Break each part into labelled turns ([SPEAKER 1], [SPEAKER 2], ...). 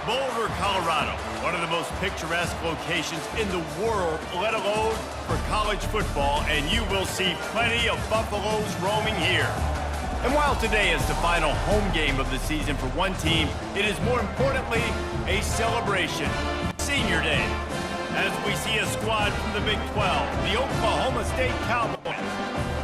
[SPEAKER 1] Boulder, Colorado, one of the most picturesque locations in the world, let alone for college football, and you will see plenty of Buffaloes roaming here. And while today is the final home game of the season for one team, it is more importantly a celebration, Senior Day, as we see a squad from the Big 12, the Oklahoma State Cowboys,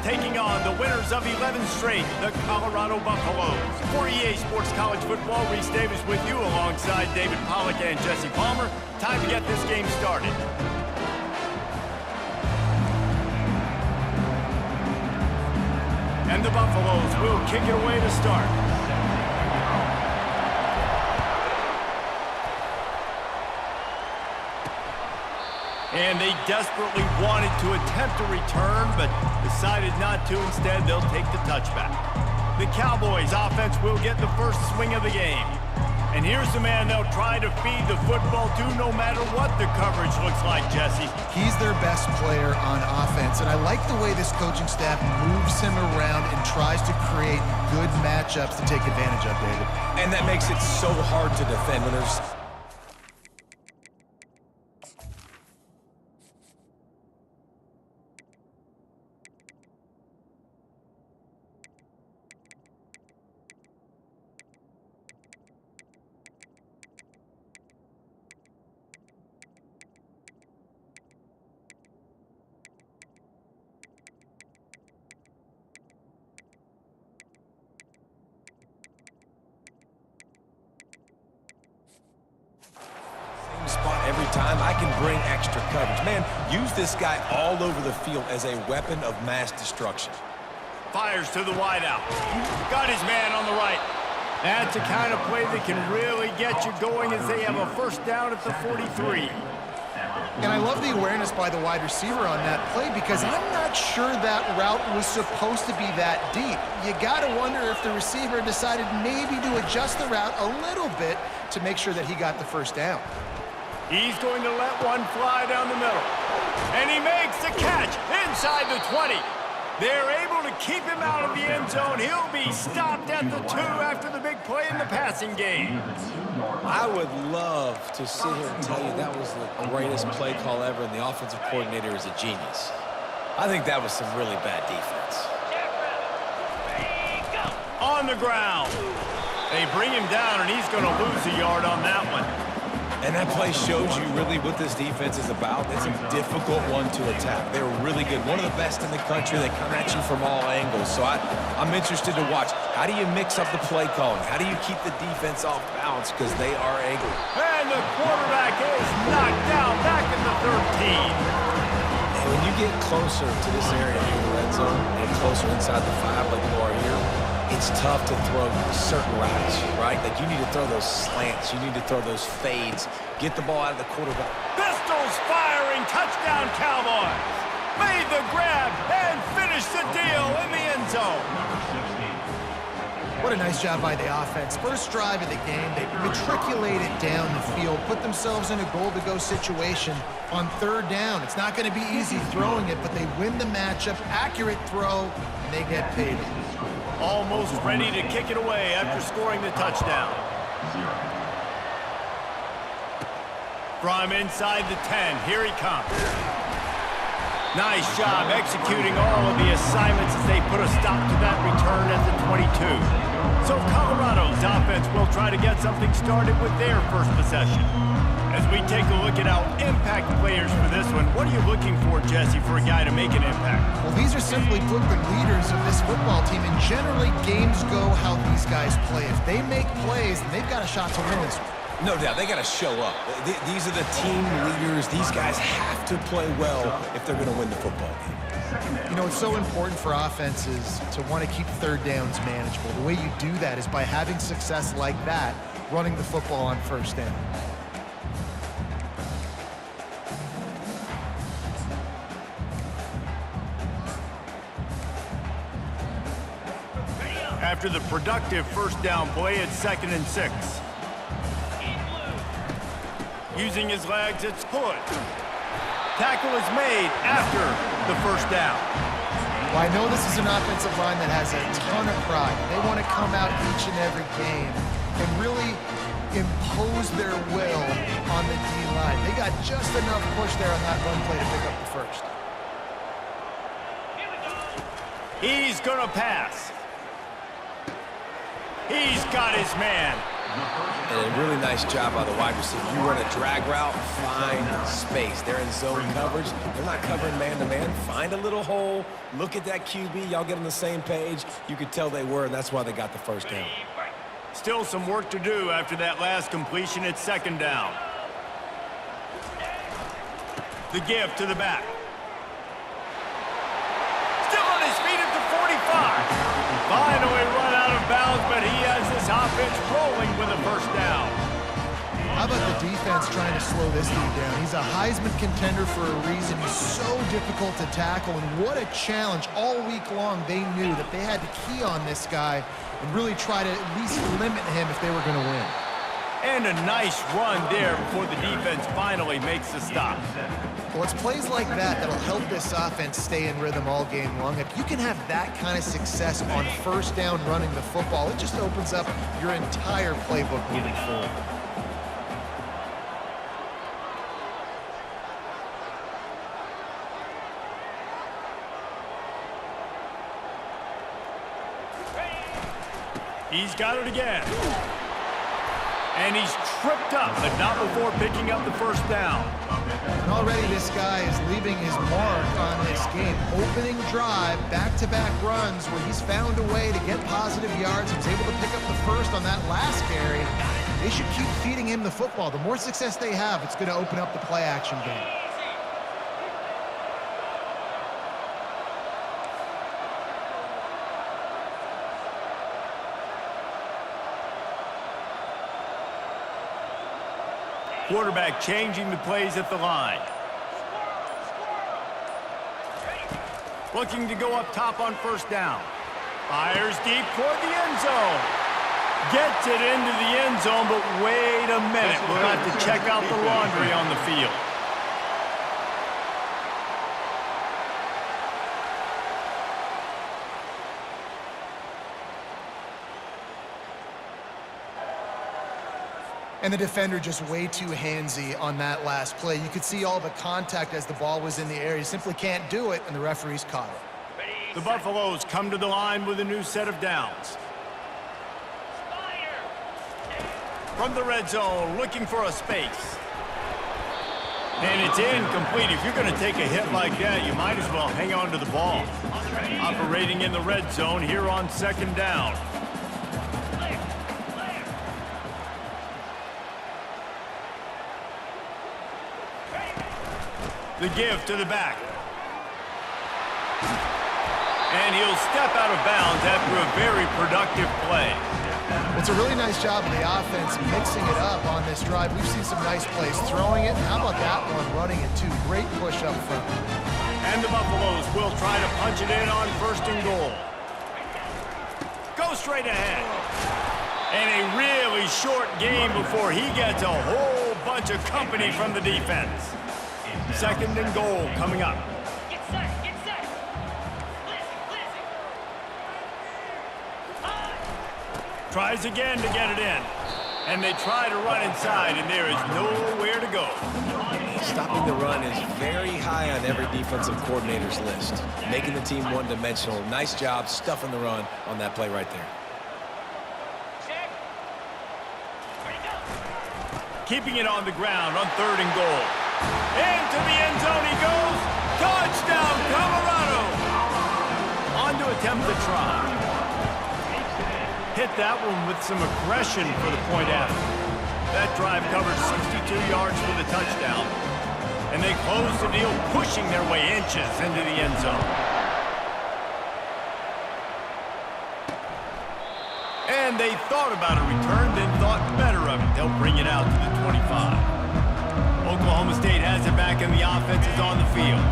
[SPEAKER 1] taking on the winners of 11 straight, the Colorado Buffaloes. For EA Sports College Football, Reese Davis with you alongside David Pollack and Jesse Palmer. Time to get this game started. And the Buffaloes will kick it away to start. And they desperately wanted to attempt a return, but decided not to. Instead, they'll take the touchback. The Cowboys offense will get the first swing of the game. And here's the man they'll try to feed the football to no matter what the coverage looks like, Jesse.
[SPEAKER 2] He's their best player on offense, and I like the way this coaching staff moves him around and tries to create good matchups to take advantage of, David.
[SPEAKER 3] And that makes it so hard to defend when there's... spot every time. I can bring extra coverage. Man, use this guy all over the field as a weapon of mass destruction.
[SPEAKER 1] Fires to the wideout. Got his man on the right. That's the kind of play that can really get you going as they have a first down at the 43.
[SPEAKER 2] And I love the awareness by the wide receiver on that play because I'm not sure that route was supposed to be that deep. You got to wonder if the receiver decided maybe to adjust the route a little bit to make sure that he got the first down.
[SPEAKER 1] He's going to let one fly down the middle. And he makes the catch inside the 20. They're able to keep him out of the end zone. He'll be stopped at the 2 after the big play in the passing game.
[SPEAKER 3] I would love to sit here and tell you that was the greatest play call ever, and the offensive coordinator is a genius. I think that was some really bad defense.
[SPEAKER 1] On the ground. They bring him down, and he's going to lose a yard on that one.
[SPEAKER 3] And that play shows you really what this defense is about. It's a difficult one to attack. They're really good. One of the best in the country. They come at you from all angles. So I'm interested to watch. How do you mix up the play calling? How do you keep the defense off balance? Because they are angry.
[SPEAKER 1] And the quarterback is knocked down back in the 13.
[SPEAKER 3] And when you get closer to this area in the red zone and closer inside the 5 like you are here, it's tough to throw certain routes, right? Like you need to throw those slants. You need to throw those fades. Get the ball out of the quarterback.
[SPEAKER 1] Pistols firing, touchdown Cowboys. Made the grab and finished the deal in the end zone.
[SPEAKER 2] What a nice job by the offense. First drive of the game, they matriculated down the field, put themselves in a goal-to-go situation on third down. It's not going to be easy throwing it, but they win the matchup. Accurate throw, and they get paid.
[SPEAKER 1] Almost ready to kick it away after scoring the touchdown. From inside the 10, here he comes. Nice job executing all of the assignments as they put a stop to that return at the 22. So Colorado's offense will try to get something started with their first possession. As we take a look at our impact players for this one, what are you looking for, Jesse, for a guy to make an impact?
[SPEAKER 2] Well, these are simply put the leaders of this football team, and generally games go how these guys play. If they make plays, then they've got a shot to win this one.
[SPEAKER 3] No doubt, they got to show up. These are the team leaders. These guys have to play well if they're going to win the football game.
[SPEAKER 2] You know, it's so important for offenses to want to keep third downs manageable. The way you do that is by having success like that, running the football on first down.
[SPEAKER 1] After the productive first down play, it's 2nd and 6. Using his legs, it's Hood. Tackle is made after the first down.
[SPEAKER 2] Well, I know this is an offensive line that has a ton of pride. They want to come out each and every game and really impose their will on the D-line. They got just enough push there on that run play to pick up the first.
[SPEAKER 1] He's gonna pass. He's got his man.
[SPEAKER 3] And a really nice job by the wide receiver. You run a drag route, find space. They're in zone coverage. They're not covering man-to-man. Find a little hole. Look at that QB. Y'all get on the same page. You could tell they were, and that's why they got the first down.
[SPEAKER 1] Still some work to do after that last completion at second down. The give to the back. Still on his feet at the 45. Finally run out of bounds, but he has this offense rolling with a first down.
[SPEAKER 2] How about the defense trying to slow this dude down? He's a Heisman contender for a reason. He's so difficult to tackle, and what a challenge. All week long, they knew that they had to key on this guy and really try to at least limit him if they were going to win.
[SPEAKER 1] And a nice run there before the defense finally makes the stop.
[SPEAKER 2] Well, it's plays like that that'll help this offense stay in rhythm all game long. If you can have that kind of success on first down running the football, it just opens up your entire playbook moving forward.
[SPEAKER 1] He's got it again. And he's tripped up, but not before picking up the first down.
[SPEAKER 2] And already this guy is leaving his mark on this game. Opening drive, back-to-back runs where he's found a way to get positive yards. He was able to pick up the first on that last carry. They should keep feeding him the football. The more success they have, it's going to open up the play-action game.
[SPEAKER 1] Quarterback changing the plays at the line. Looking to go up top on first down. Fires deep toward the end zone. Gets it into the end zone, but wait a minute. We'll have to check out the laundry on the field.
[SPEAKER 2] And the defender just way too handsy on that last play. You could see all the contact as the ball was in the air. He simply can't do it, and the referees caught it.
[SPEAKER 1] The Buffaloes come to the line with a new set of downs. From the red zone, looking for a space. And it's incomplete. If you're going to take a hit like that, you might as well hang on to the ball. Operating in the red zone here on second down. The give to the back. And he'll step out of bounds after a very productive play.
[SPEAKER 2] It's a really nice job of the offense mixing it up on this drive. We've seen some nice plays throwing it. How about that one running it too? Great push up front.
[SPEAKER 1] And the Buffaloes will try to punch it in on first and goal. Go straight ahead. And a really short game before he gets a whole bunch of company from the defense. Second and goal coming up.
[SPEAKER 4] Get set, get set.
[SPEAKER 1] Tries again to get it in. And they try to run inside, and there is nowhere to go.
[SPEAKER 3] Stopping the run is very high on every defensive coordinator's list. Making the team one-dimensional. Nice job stuffing the run on that play right there.
[SPEAKER 1] Keeping it on the ground on third and goal. Into the end zone he goes. Touchdown, Colorado. On to attempt the try. Hit that one with some aggression for the point after. That drive covered 62 yards for the touchdown. And they close the deal, pushing their way inches into the end zone. And they thought about a return, then thought better of it. They'll bring it out to the 25. Oklahoma State has it back, and the offense is on the field.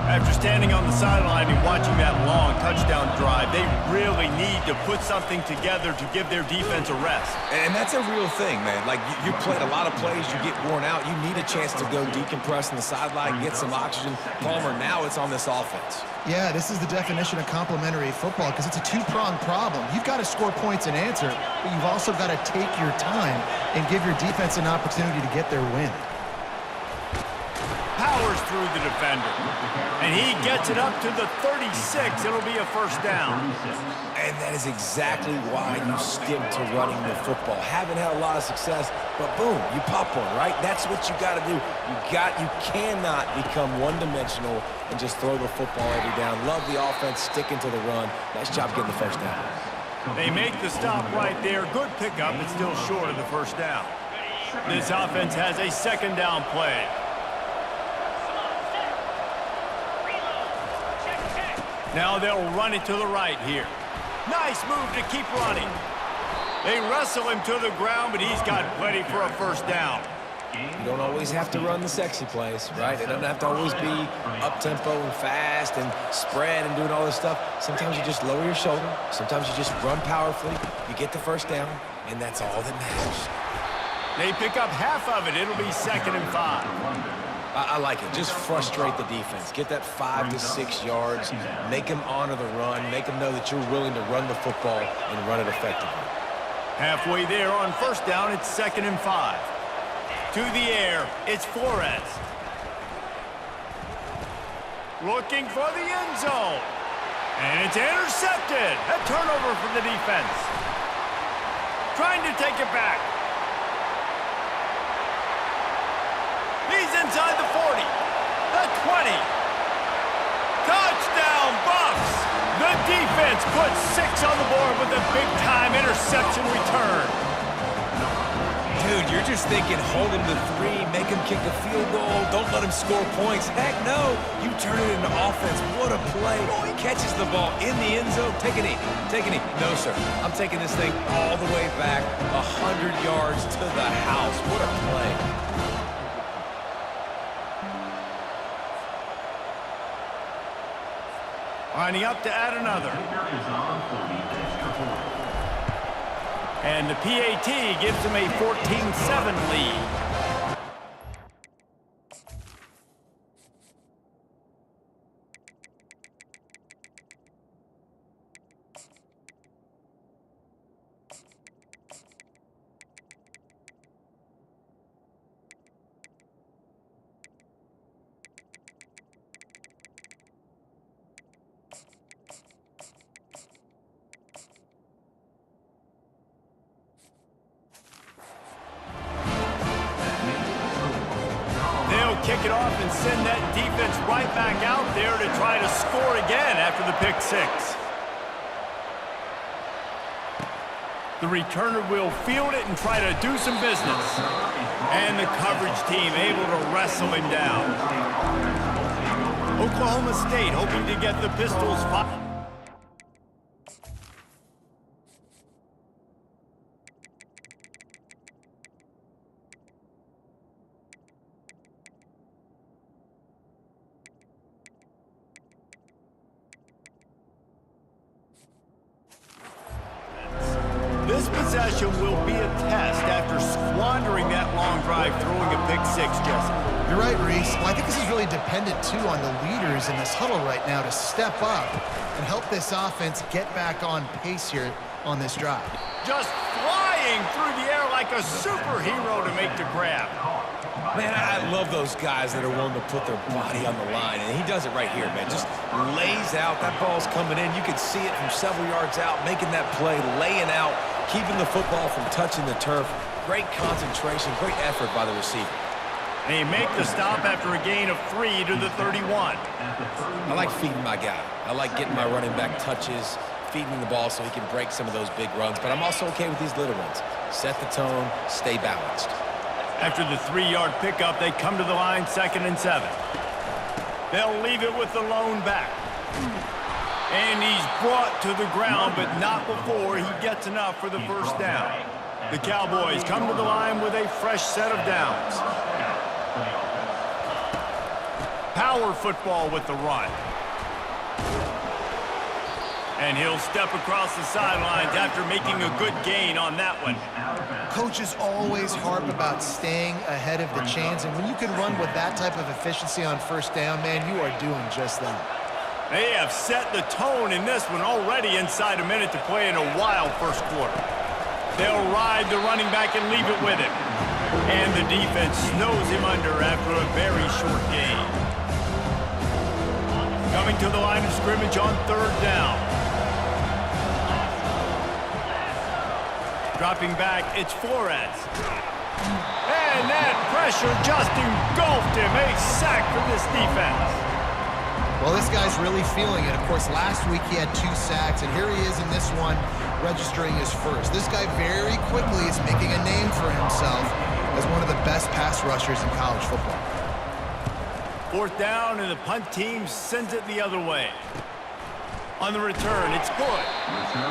[SPEAKER 1] After standing on the sideline and watching that long touchdown drive, they really need to put something together to give their defense a rest.
[SPEAKER 3] And that's a real thing, man. Like, you played a lot of plays, you get worn out, you need a chance to go decompress on the sideline, get some oxygen. Palmer, now it's on this offense.
[SPEAKER 2] Yeah, this is the definition of complementary football because it's a two-pronged problem. You've got to score points and answer, but you've also got to take your time and give your defense an opportunity to get their win.
[SPEAKER 1] Powers through the defender, and he gets it up to the 36. It'll be a first down.
[SPEAKER 3] And that is exactly why you stick to running the football. Haven't had a lot of success, but boom, you pop one, right? That's what you got to do. You cannot become one-dimensional and just throw the football every down. Love the offense, sticking to the run. Nice job getting the first down.
[SPEAKER 1] They make the stop right there. Good pickup, but still short of the first down. This offense has a second down play. Now they'll run it to the right here. Nice move to keep running. They wrestle him to the ground, but he's got plenty for a first down.
[SPEAKER 3] You don't always have to run the sexy plays, right? It doesn't have to always be up-tempo and fast and spread and doing all this stuff. Sometimes you just lower your shoulder. Sometimes you just run powerfully. You get the first down, and that's all that matters.
[SPEAKER 1] They pick up half of it. It'll be 2nd and 5.
[SPEAKER 3] I like it. Just frustrate the defense. Get that 5 to 6 yards. Make them honor the run. Make them know that you're willing to run the football and run it effectively.
[SPEAKER 1] Halfway there on first down, it's 2nd and 5. To the air, it's Flores. Looking for the end zone. And it's intercepted. A turnover for the defense. Trying to take it back. He's inside the 40, the 20. Touchdown, Bucks! The defense puts 6 on the board with a big-time interception return.
[SPEAKER 3] Dude, you're just thinking, hold him to 3, make him kick a field goal, don't let him score points. Heck no, you turn it into offense. What a play. He catches the ball in the end zone. Take a knee, take a knee. No, sir, I'm taking this thing all the way back 100 yards to the house. What a play.
[SPEAKER 1] Lining up to add another. And the PAT gives them a 14-7 lead. Kick it off and send that defense right back out there to try to score again after the pick 6. The returner will field it and try to do some business. And the coverage team able to wrestle him down. Oklahoma State hoping to get the Pistols fired. This possession will be a test after squandering that long drive, throwing a pick 6, Jesse.
[SPEAKER 2] You're right, Reese. Well, I think this is really dependent, too, on the leaders in this huddle right now to step up and help this offense get back on pace here on this drive.
[SPEAKER 1] Just flying through the air like a superhero to make the grab.
[SPEAKER 3] Man, I love those guys that are willing to put their body on the line, and he does it right here, man. Just lays out. That ball's coming in. You can see it from several yards out, making that play, laying out, keeping the football from touching the turf. Great concentration, great effort by the receiver.
[SPEAKER 1] They make the stop after a gain of 3 to the 31.
[SPEAKER 3] I like feeding my guy. I like getting my running back touches, feeding the ball so he can break some of those big runs, but I'm also okay with these little ones. Set the tone, stay balanced.
[SPEAKER 1] After the 3-yard pickup, they come to the line, 2nd and 7. They'll leave it with the lone back. And he's brought to the ground, but not before he gets enough for the first down. The Cowboys come to the line with a fresh set of downs. power football with the run. And he'll step across the sidelines after making a good gain on that one.
[SPEAKER 2] Coaches always harp about staying ahead of the chains, and when you can run with that type of efficiency on first down, man, you are doing just that.
[SPEAKER 1] They have set the tone in this one already inside a minute to play in a wild first quarter. They'll ride the running back and leave it with him. And the defense snows him under after a very short gain. Coming to the line of scrimmage on third down. Dropping back, it's Flores. And that pressure just engulfed him. A sack from this defense.
[SPEAKER 2] Well, this guy's really feeling it. Of course, last week he had 2 sacks, and here he is in this one, registering his first. This guy very quickly is making a name for himself as one of the best pass rushers in college football.
[SPEAKER 1] Fourth down, and the punt team sends it the other way. On the return, it's good.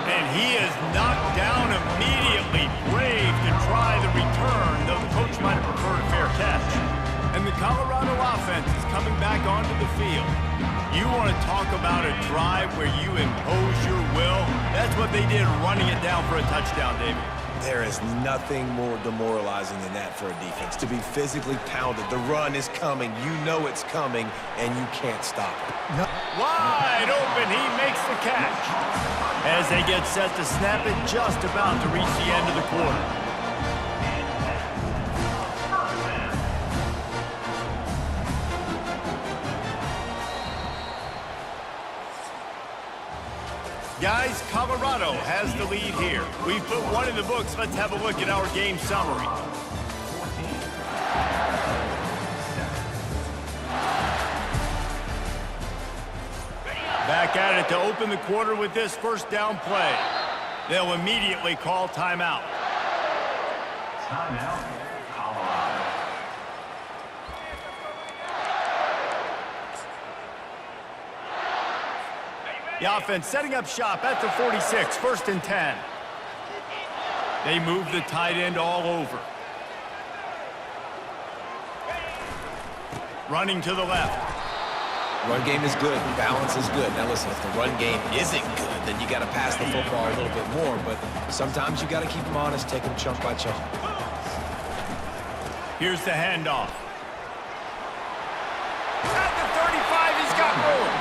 [SPEAKER 1] And he is knocked down immediately. Brave to try the return, though the coach might have preferred a fair catch. And the Colorado offense is coming back onto the field. You want to talk about a drive where you impose your will? That's what they did, running it down for a touchdown, David.
[SPEAKER 3] There is nothing more demoralizing than that for a defense, to be physically pounded. The run is coming. You know it's coming, and you can't stop it.
[SPEAKER 2] No.
[SPEAKER 1] Wide open, he makes the catch. As they get set to snap it, just about to reach the end of the quarter. Guys, Colorado has the lead here. We've put one in the books. Let's have a look at our game summary. Back at it to open the quarter with this first down play. They'll immediately call timeout.
[SPEAKER 5] Timeout, Colorado.
[SPEAKER 1] The offense setting up shop at the 46, 1st and 10. They move the tight end all over. Running to the left.
[SPEAKER 3] Run game is good. Balance is good. Now listen, if the run game isn't good, then you got to pass the football a little bit more. But sometimes you got to keep them honest, take them chunk by chunk.
[SPEAKER 1] Here's the handoff. At the 35, he's got room.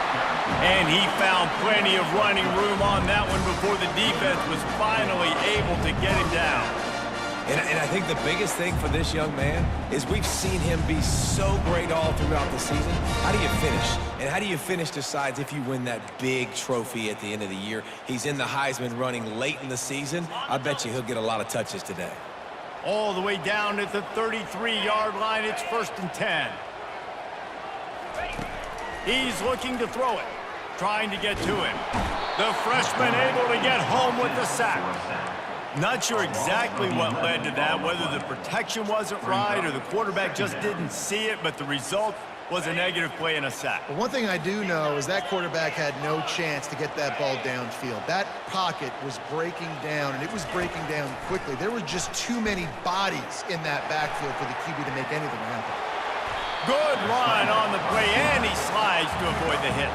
[SPEAKER 1] And he found plenty of running room on that one before the defense was finally able to get him down.
[SPEAKER 3] And I think the biggest thing for this young man is we've seen him be so great all throughout the season. How do you finish? And how do you finish decides if you win that big trophy at the end of the year. He's in the Heisman running late in the season. I bet you he'll get a lot of touches today.
[SPEAKER 1] All the way down at the 33-yard line, it's 1st and 10. He's looking to throw it, trying to get to him. The freshman able to get home with the sack. Not sure exactly what led to that, whether the protection wasn't right or the quarterback just didn't see it, but the result was a negative play and a sack.
[SPEAKER 2] But one thing I do know is that quarterback had no chance to get that ball downfield. That pocket was breaking down, and it was breaking down quickly. There were just too many bodies in that backfield for the QB to make anything happen.
[SPEAKER 1] Good run on the play, and he slides to avoid the hit.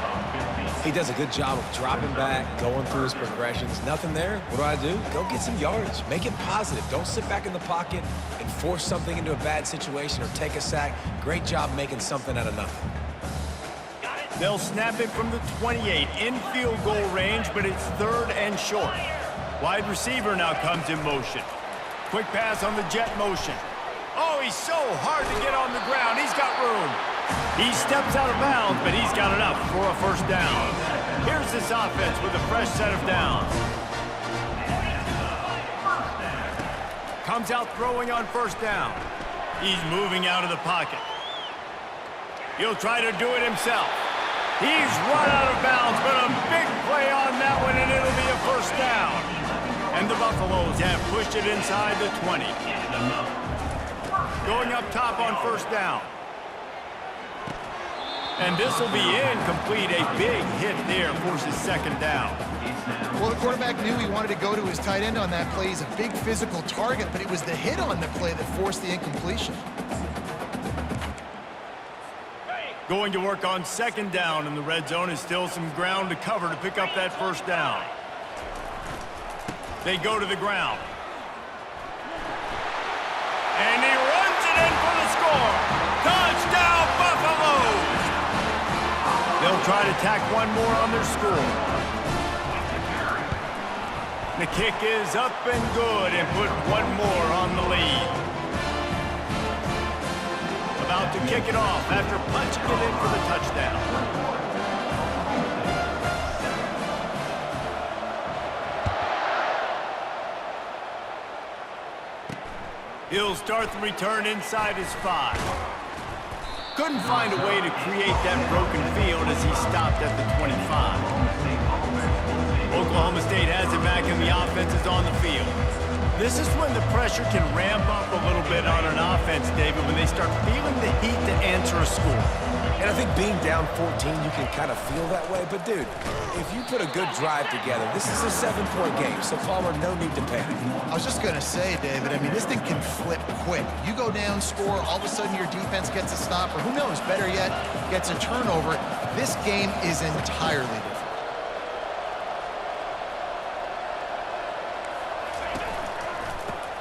[SPEAKER 3] He does a good job of dropping back, going through his progressions. Nothing there. What do? Go get some yardage. Make it positive. Don't sit back in the pocket and force something into a bad situation or take a sack. Great job making something out of nothing.
[SPEAKER 1] They'll snap it from the 28 in field goal range, but it's 3rd and short. Wide receiver now comes in motion. Quick pass on the jet motion. Oh, he's so hard to get on the ground. He's got room. He steps out of bounds, but he's got enough for a first down. Here's this offense with a fresh set of downs. Comes out throwing on first down. He's moving out of the pocket. He'll try to do it himself. He's run out of bounds, but a big play on that one, and it'll be a first down. And the Buffaloes have pushed it inside the 20. Going up top on first down. And this will be incomplete. A big hit there forces 2nd down.
[SPEAKER 2] Well, the quarterback knew he wanted to go to his tight end on that play. He's a big physical target, but it was the hit on the play that forced the incompletion.
[SPEAKER 1] Going to work on second down in the red zone is still some ground to cover to pick up that first down. They go to the ground. And he runs it in for the score. Touchdown, Buffaloes! They'll try to tack one more on their score. The kick is up and good and put one more on the lead. About to kick it off after punching it in for the touchdown. He'll start the return inside his 5. Couldn't find a way to create that broken field as he stopped at the 25. Oklahoma State has it back and the offense is on the field. This is when the pressure can ramp up a little bit on an offense, David, when they start feeling the heat to answer a score.
[SPEAKER 3] And I think being down 14, you can kind of feel that way. But, dude, if you put a good drive together, this is a 7-point game, so Palmer, no need to panic.
[SPEAKER 2] I was just going to say, David, I mean, this thing can flip quick. You go down, score, all of a sudden your defense gets a stop, or who knows, better yet, gets a turnover. This game is entirely different.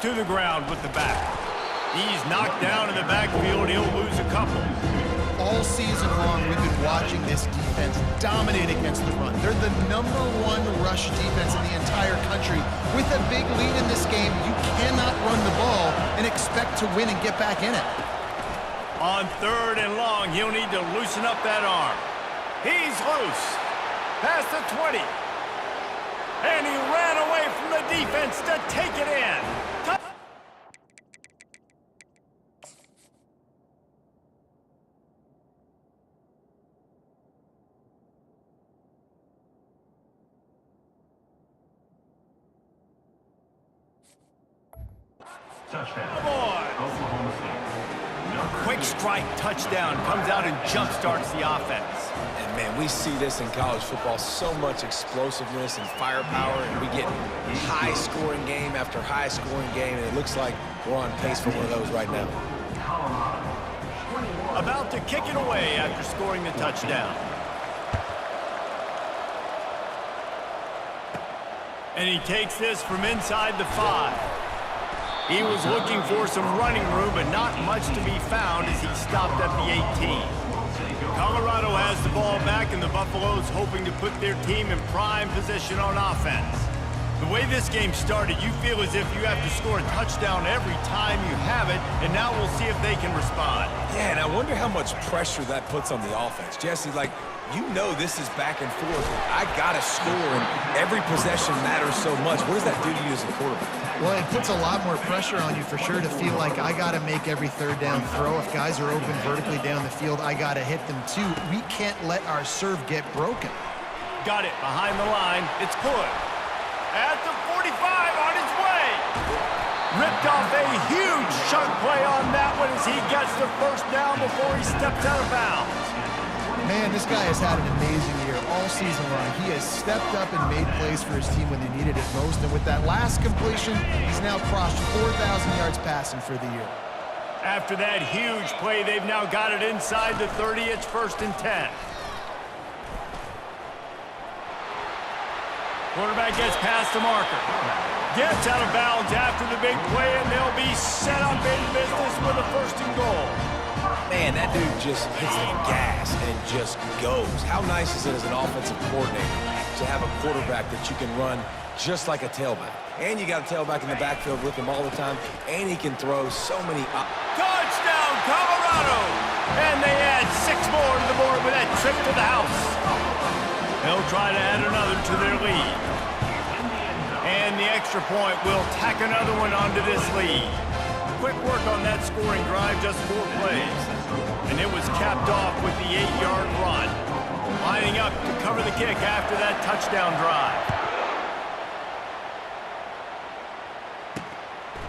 [SPEAKER 1] To the ground with the back. He's knocked down in the backfield. He'll lose a couple.
[SPEAKER 2] All season long, we've been watching this defense dominate against the run. They're the #1 rush defense in the entire country. With a big lead in this game, you cannot run the ball and expect to win and get back in it.
[SPEAKER 1] On 3rd and long, he'll need to loosen up that arm. He's loose. Past the 20. And he ran away from the defense to take it in. Quick strike touchdown comes out and jump starts the offense.
[SPEAKER 3] And, man, we see this in college football, so much explosiveness and firepower, and we get high-scoring game after high-scoring game, and it looks like we're on pace for one of those right now.
[SPEAKER 1] About to kick it away after scoring the touchdown. And he takes this from inside the 5. He was looking for some running room, but not much to be found as he stopped at the 18. Colorado has the ball back, and the Buffaloes hoping to put their team in prime position on offense. The way this game started, you feel as if you have to score a touchdown every time you have it, and now we'll see if they can respond.
[SPEAKER 3] Yeah, and I wonder how much pressure that puts on the offense. Jesse, like, you know this is back and forth. I got to score, and every possession matters so much. What does that do to you as a quarterback?
[SPEAKER 2] Well, it puts a lot more pressure on you for sure to feel like I got to make every 3rd down throw. If guys are open vertically down the field, I got to hit them too. We can't let our serve get broken.
[SPEAKER 1] Got it behind the line. It's good. At the 45 on his way. Ripped off a huge chunk play on that one as he gets the first down before he steps out of bounds.
[SPEAKER 2] Man, this guy has had an amazing year all season long. He has stepped up and made plays for his team when they needed it most. And with that last completion, he's now crossed 4,000 yards passing for the year.
[SPEAKER 1] After that huge play, they've now got it inside the 30. It's 1st and 10. Quarterback gets past the marker. Gets out of bounds after the big play, and they'll be set up in business with a 1st and goal.
[SPEAKER 3] Man, that dude just hits the gas and just goes. How nice is it as an offensive coordinator to have a quarterback that you can run just like a tailback? And you got a tailback in the backfield with him all the time, and he can throw so many...
[SPEAKER 1] Touchdown, Colorado! And they add 6 more to the board with that trip to the house. They'll try to add another to their lead. And the extra point will tack another one onto this lead. Quick work on that scoring drive, just 4 plays. And it was capped off with the 8-yard run. Lining up to cover the kick after that touchdown drive.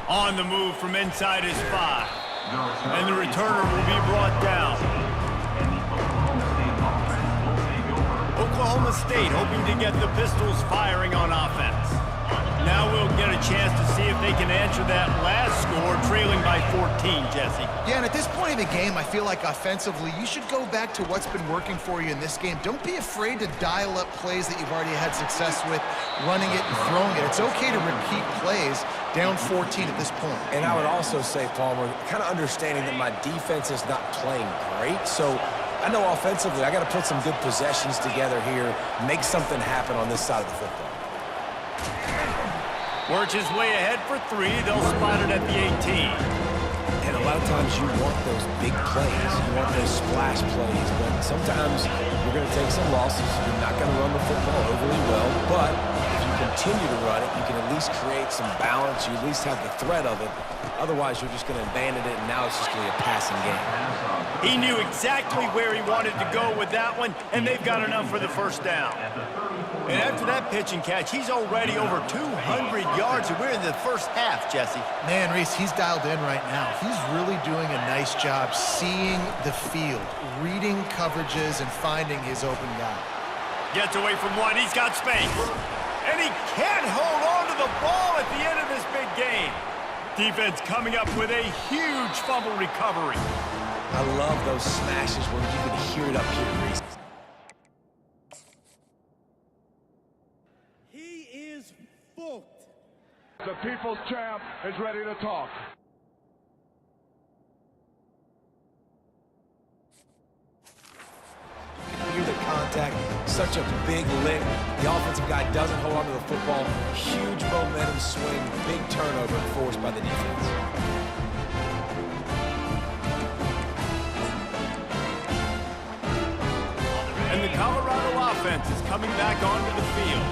[SPEAKER 1] On the move from inside his 5. And the returner will be brought down. Oklahoma State hoping to get the Pistols firing on offense. Now we'll get a chance to see if they can answer that last score, trailing by 14, Jesse.
[SPEAKER 2] Yeah, and at this point in the game, I feel like offensively, you should go back to what's been working for you in this game. Don't be afraid to dial up plays that you've already had success with, running it and throwing it. It's okay to repeat plays down 14 at this point.
[SPEAKER 3] And I would also say, Palmer, kind of understanding that my defense is not playing great, so I know offensively I got to put some good possessions together here, make something happen on this side of the football.
[SPEAKER 1] Works his way ahead for 3. They'll spot it at the 18.
[SPEAKER 3] And a lot of times you want those big plays. You want those splash plays. But sometimes you're going to take some losses. You're not going to run the football overly well. But if you continue to run it, you can at least create some balance. You at least have the threat of it. Otherwise, you're just going to abandon it, and now it's just going to be a passing game.
[SPEAKER 1] He knew exactly where he wanted to go with that one, and they've got enough for the first down. And after that pitch and catch, he's already over 200 yards, and we're in the first half, Jesse.
[SPEAKER 2] Man, Reese, he's dialed in right now. He's really doing a nice job seeing the field, reading coverages, and finding his open guy.
[SPEAKER 1] Gets away from one. He's got space. And he can't hold on to the ball at the end of this big game. Defense coming up with a huge fumble recovery.
[SPEAKER 3] I love those smashes where you can hear it up here, Reese.
[SPEAKER 5] The people's champ is ready to talk.
[SPEAKER 3] You can hear the contact, such a big lick. The offensive guy doesn't hold on to the football. Huge momentum swing, big turnover forced by the defense.
[SPEAKER 1] And the Colorado offense is coming back onto the field.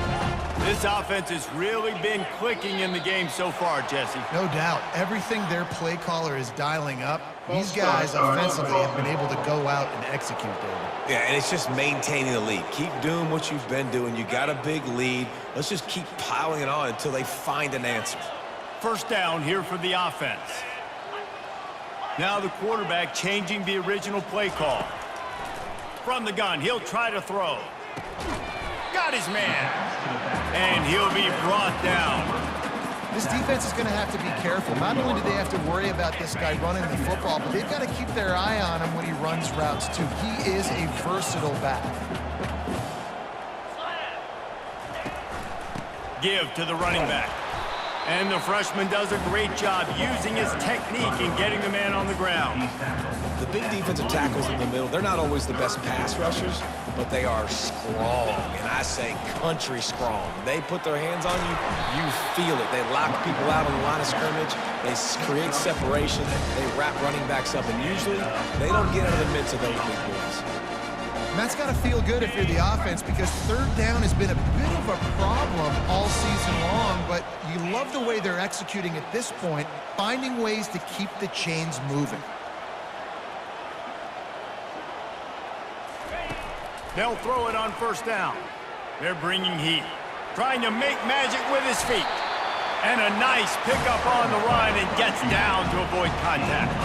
[SPEAKER 1] This offense has really been clicking in the game so far, Jesse.
[SPEAKER 2] No doubt. Everything their play caller is dialing up, these guys offensively have been able to go out and execute, David.
[SPEAKER 3] Yeah, and it's just maintaining the lead. Keep doing what you've been doing. You got a big lead. Let's just keep piling it on until they find an answer.
[SPEAKER 1] First down here for the offense. Now the quarterback changing the original play call. From the gun, he'll try to throw. Got his man. And he'll be brought down.
[SPEAKER 2] This defense is going to have to be careful. Not only do they have to worry about this guy running the football, but they've got to keep their eye on him when he runs routes, too. He is a versatile back.
[SPEAKER 1] Give to the running back. And the freshman does a great job using his technique and getting the man on the ground.
[SPEAKER 3] The big defensive tackles in the middle, they're not always the best pass rushers, but they are strong, and I say country strong. They put their hands on you, you feel it. They lock people out on the line of scrimmage. They create separation. They wrap running backs up, and usually they don't get out of the midst of those big boys.
[SPEAKER 2] And that's got to feel good if you're the offense, because third down has been a bit of a problem all season long, but you love the way they're executing at this point, finding ways to keep the chains moving.
[SPEAKER 1] They'll throw it on first down. They're bringing heat, trying to make magic with his feet. And a nice pickup on the run and gets down to avoid contact.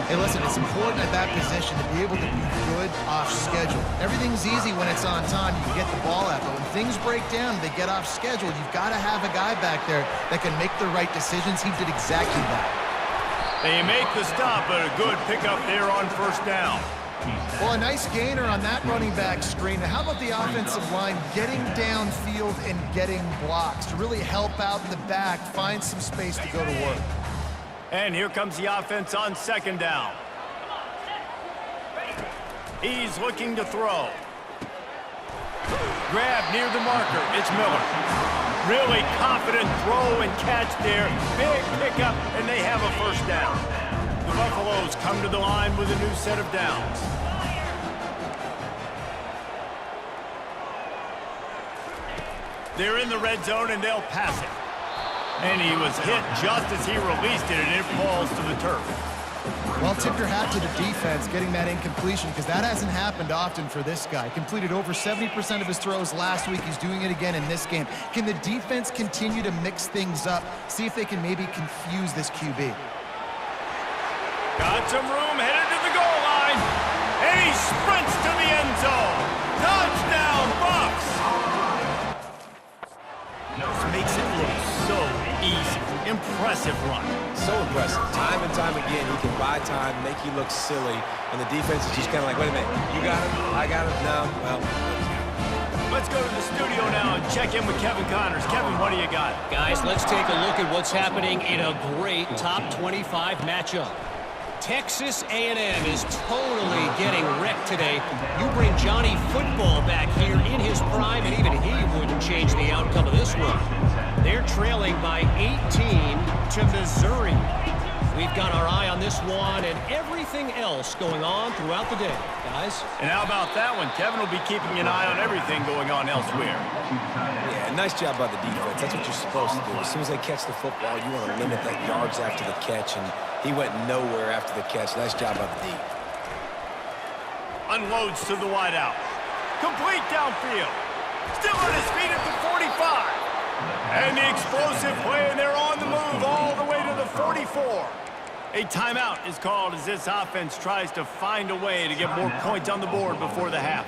[SPEAKER 2] Hey, listen, it's important at that position to be able to be good off schedule. Everything's easy when it's on time. You can get the ball out, but when things break down, they get off schedule. You've got to have a guy back there that can make the right decisions. He did exactly that.
[SPEAKER 1] They make the stop, but a good pickup there on first down.
[SPEAKER 2] Well, a nice gainer on that running back screen. Now, how about the offensive line getting downfield and getting blocks to really help out the back, find some space to go to work?
[SPEAKER 1] And here comes the offense on second down. He's looking to throw. Grab near the marker. It's Miller. Really confident throw and catch there. Big pickup, and they have a first down. The Buffaloes come to the line with a new set of downs. They're in the red zone, and they'll pass it. And he was hit just as he released it, and it falls to the turf.
[SPEAKER 2] Well, tip your hat to the defense getting that incompletion, because that hasn't happened often for this guy. Completed over 70% of his throws last week. He's doing it again in this game. Can the defense continue to mix things up, see if they can maybe confuse this QB?
[SPEAKER 1] Got some room, headed to the goal line. And he sprints to the end zone. Touchdown, Bucs! This makes it look so
[SPEAKER 3] impressive. Time and time again, he can buy time, make you look silly, and the defense is just kind of like, wait a minute, you got him? I got him? No, well.
[SPEAKER 1] Let's go to the studio now and check in with Kevin Connors. Kevin, what do you got?
[SPEAKER 6] Guys, let's take a look at what's happening in a great top 25 matchup. Texas A&M is totally getting wrecked today. You bring Johnny Football back here in his prime, and even he wouldn't change the outcome of this one. They're trailing by 18 to Missouri. We've got our eye on this one and everything else going on throughout the day, guys.
[SPEAKER 1] And how about that one? Kevin will be keeping an eye on everything going on elsewhere.
[SPEAKER 3] Yeah, nice job by the defense. That's what you're supposed to do. As soon as they catch the football, you want to limit that yards after the catch, and he went nowhere after the catch. Nice job by the D.
[SPEAKER 1] Unloads to the wideout. Complete downfield. Still on his feet at the 45. And the explosive play, and they're on the move all the way to the 44. A timeout is called as this offense tries to find a way to get more points on the board before the half.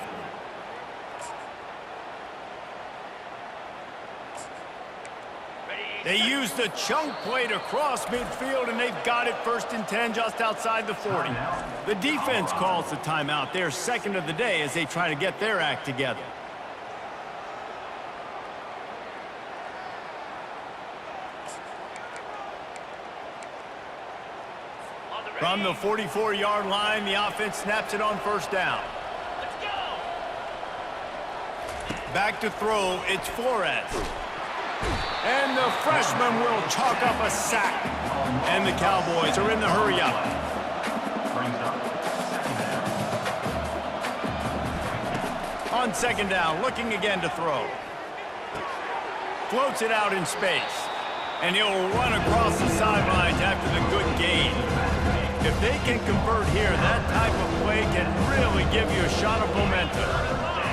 [SPEAKER 1] They use the chunk play to cross midfield, and they've got it 1st and 10 just outside the 40. The defense calls the timeout. They're second of the day as they try to get their act together. From the 44-yard line, the offense snaps it on 1st down.
[SPEAKER 4] Let's go.
[SPEAKER 1] Back to throw, it's Flores. And the freshman will chalk up a sack. And the Cowboys are in the hurry-up. On 2nd down, looking again to throw. Floats it out in space. And he'll run across the sidelines after the good gain. If they can convert here, that type of play can really give you a shot of momentum.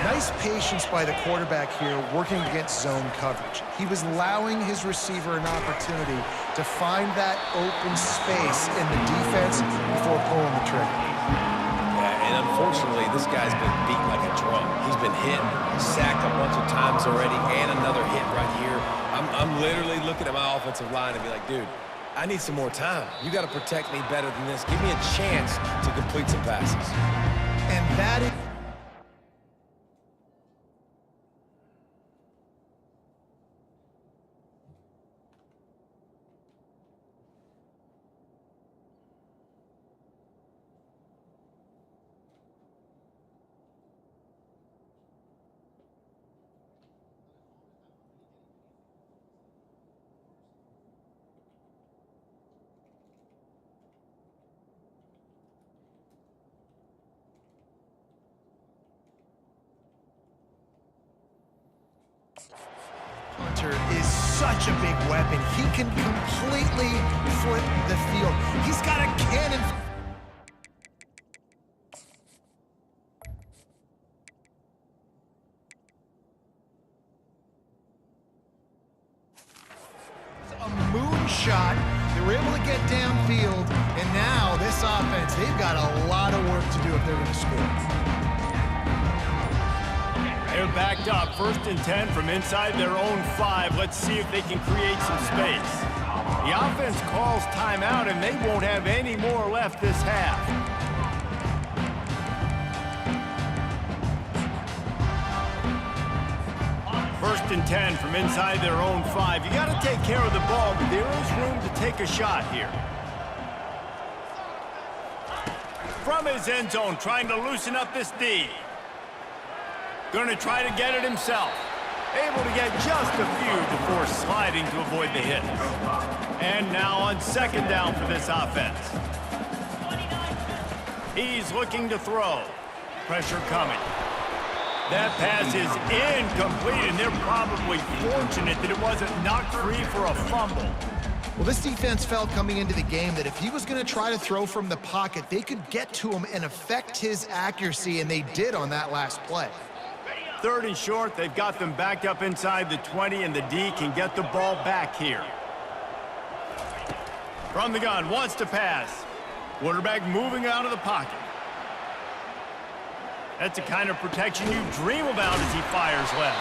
[SPEAKER 2] Nice patience by the quarterback here working against zone coverage. He was allowing his receiver an opportunity to find that open space in the defense before pulling the trigger.
[SPEAKER 3] Yeah, and unfortunately, this guy's been beat like a drum. He's been hit, sacked a bunch of times already, and another hit right here. I'm literally looking at my offensive line and be like, dude, I need some more time. You got to protect me better than this. Give me a chance to complete some passes.
[SPEAKER 2] And that is... Hunter is such a big weapon. He can completely flip the field. He's got a cannon. A moonshot. They were able to get downfield, and now this offense, they've got a lot of work to do if they're going to score.
[SPEAKER 1] They're backed up, 1st and 10 from inside their own 5. Let's see if they can create some space. The offense calls timeout, and they won't have any more left this half. First and 10 from inside their own 5. You got to take care of the ball, but there is room to take a shot here. From his end zone, trying to loosen up this D. Going to try to get it himself. Able to get just a few before sliding to avoid the hit. And now on 2nd down for this offense. He's looking to throw. Pressure coming. That pass is incomplete, and they're probably fortunate that it wasn't knocked free for a fumble.
[SPEAKER 2] Well, this defense felt coming into the game that if he was going to try to throw from the pocket, they could get to him and affect his accuracy, and they did on that last play.
[SPEAKER 1] 3rd and short, they've got them backed up inside the 20, and the D can get the ball back here. From the gun, wants to pass. Quarterback moving out of the pocket. That's the kind of protection you dream about as he fires left.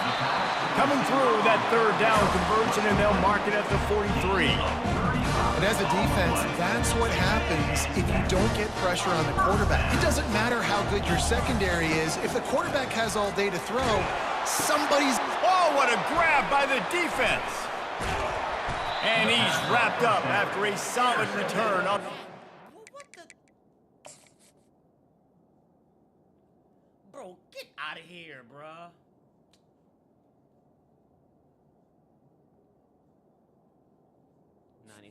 [SPEAKER 1] Coming through that third down conversion, and they'll mark it at the 43.
[SPEAKER 2] And as a defense, that's what happens if you don't get pressure on the quarterback. It doesn't matter how good your secondary is. If the quarterback has all day to throw, somebody's...
[SPEAKER 1] Oh, what a grab by the defense. And he's wrapped up after a solid return on...
[SPEAKER 7] Bro, get out of here, bruh.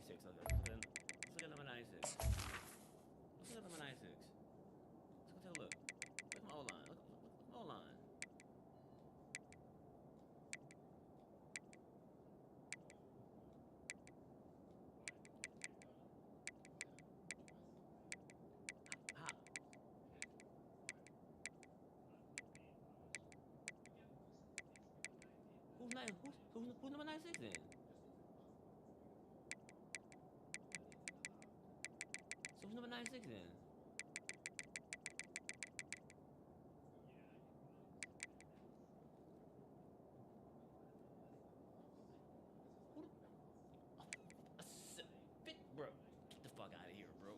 [SPEAKER 7] Let's look at number 96. Let's look at number 96. Let's go take a look. Look at my O-line. Look at my O-line. Who's number 96 then? So who's number 96 then? Bro, get the fuck out of here, bro.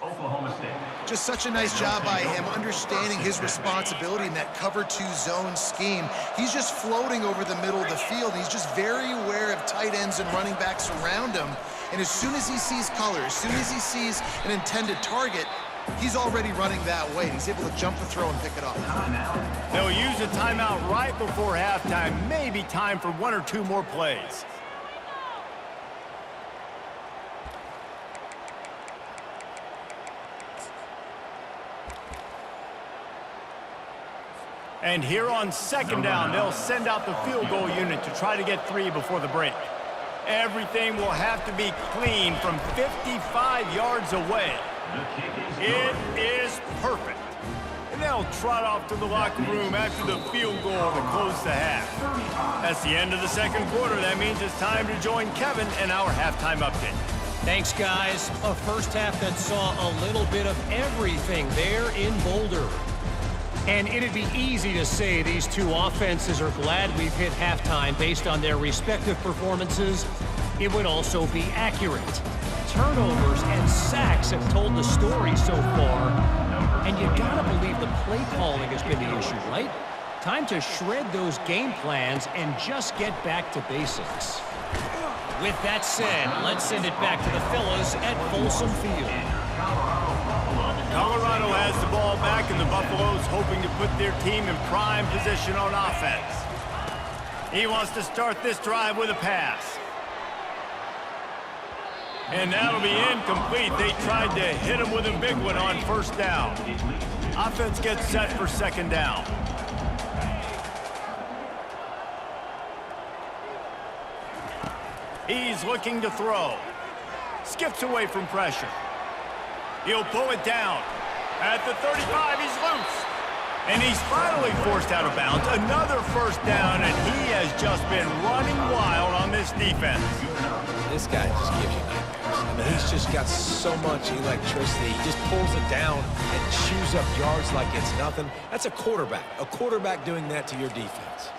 [SPEAKER 5] Oklahoma State.
[SPEAKER 2] Just such a nice job by him, understanding his responsibility in that cover 2 zone scheme. He's just floating over the middle of the field. He's just very aware of tight ends and running backs around him. And as soon as he sees color, as soon as he sees an intended target, he's already running that way. He's able to jump the throw and pick it off.
[SPEAKER 1] They'll use a timeout right before halftime. Maybe time for 1 or 2 more plays. And here on second down, they'll send out the field goal unit to try to get 3 before the break. Everything will have to be clean from 55 yards away. It is perfect. And they'll trot off to the locker room after the field goal to close the half. That's the end of the second quarter. That means it's time to join Kevin and our halftime update.
[SPEAKER 6] Thanks, guys. A first half that saw a little bit of everything there in Boulder. And it'd be easy to say these two offenses are glad we've hit halftime based on their respective performances. It would also be accurate. Turnovers and sacks have told the story so far. And you gotta believe the play calling has been the issue, right? Time to shred those game plans and just get back to basics. With that said, let's send it back to the fellas at Folsom Field.
[SPEAKER 1] Colorado has the ball back, and the Buffaloes hoping to put their team in prime position on offense. He wants to start this drive with a pass. And that'll be incomplete. They tried to hit him with a big one on first down. Offense gets set for second down. He's looking to throw. Skips away from pressure. He'll pull it down. At the 35, he's loose. And he's finally forced out of bounds. Another first down, and he has just been running wild on this defense.
[SPEAKER 3] This guy just gives you nightmares. I mean, he's just got so much electricity. He just pulls it down and chews up yards like it's nothing. That's a quarterback doing that to your defense.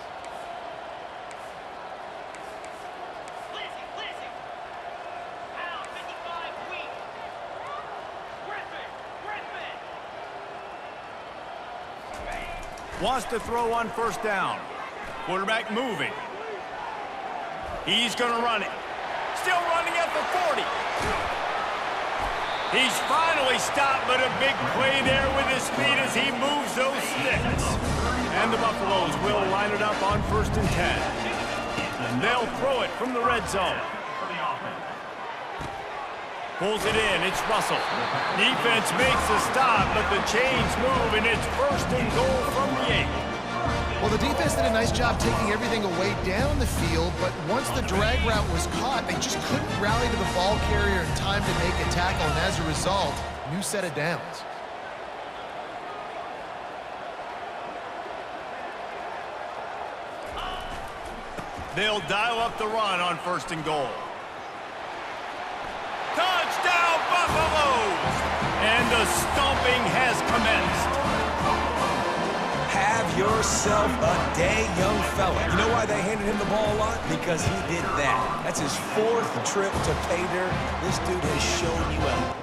[SPEAKER 1] Wants to throw on first down. Quarterback moving. He's going to run it. Still running at the 40. He's finally stopped, but a big play there with his feet as he moves those sticks. And the Buffaloes will line it up on 1st and 10. And they'll throw it from the red zone. Pulls it in. It's Russell. Defense makes a stop, but the chains move, and it's 1st and goal from the 8.
[SPEAKER 2] Well, the defense did a nice job taking everything away down the field, but once the drag route was caught, they just couldn't rally to the ball carrier in time to make a tackle, and as a result, new set of downs.
[SPEAKER 1] They'll dial up the run on 1st and goal. Touchdown, Buffaloes! And the The stomping has commenced.
[SPEAKER 3] Have yourself a day, young fella. You know why they handed him the ball a lot? Because he did that. That's his 4th trip to pay dirt. This dude has shown you out.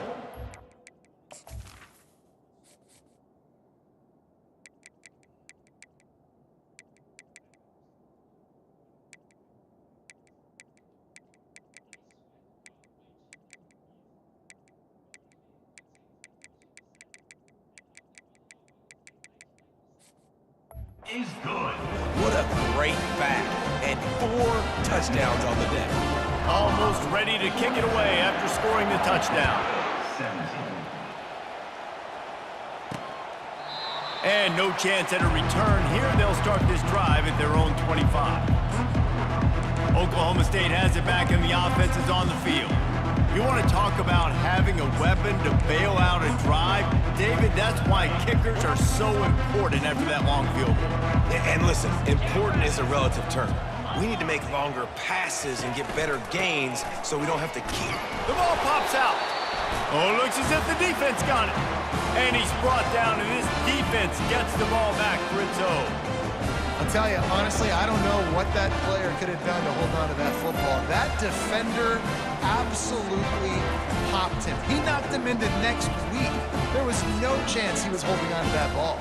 [SPEAKER 5] Is good.
[SPEAKER 3] What a great back. And 4 touchdowns on the day.
[SPEAKER 1] Almost ready to kick it away after scoring the touchdown.
[SPEAKER 5] 17.
[SPEAKER 1] And no chance at a return here. They'll start this drive at their own 25. Oklahoma State has it back and the offense is on the field. You want to talk about having a weapon to bail out a drive? David, that's why kickers are so important after that long field goal.
[SPEAKER 3] And listen, important is a relative term. We need to make longer passes and get better gains so we don't have to keep.
[SPEAKER 1] The ball pops out. Oh, looks as if the defense got it. And he's brought down, and this defense gets the ball back for its own.
[SPEAKER 2] I'll tell you, honestly, I don't know what that player could have done to hold on to that football. That defender absolutely popped him. He knocked him into next week. There was no chance he was holding on to that ball.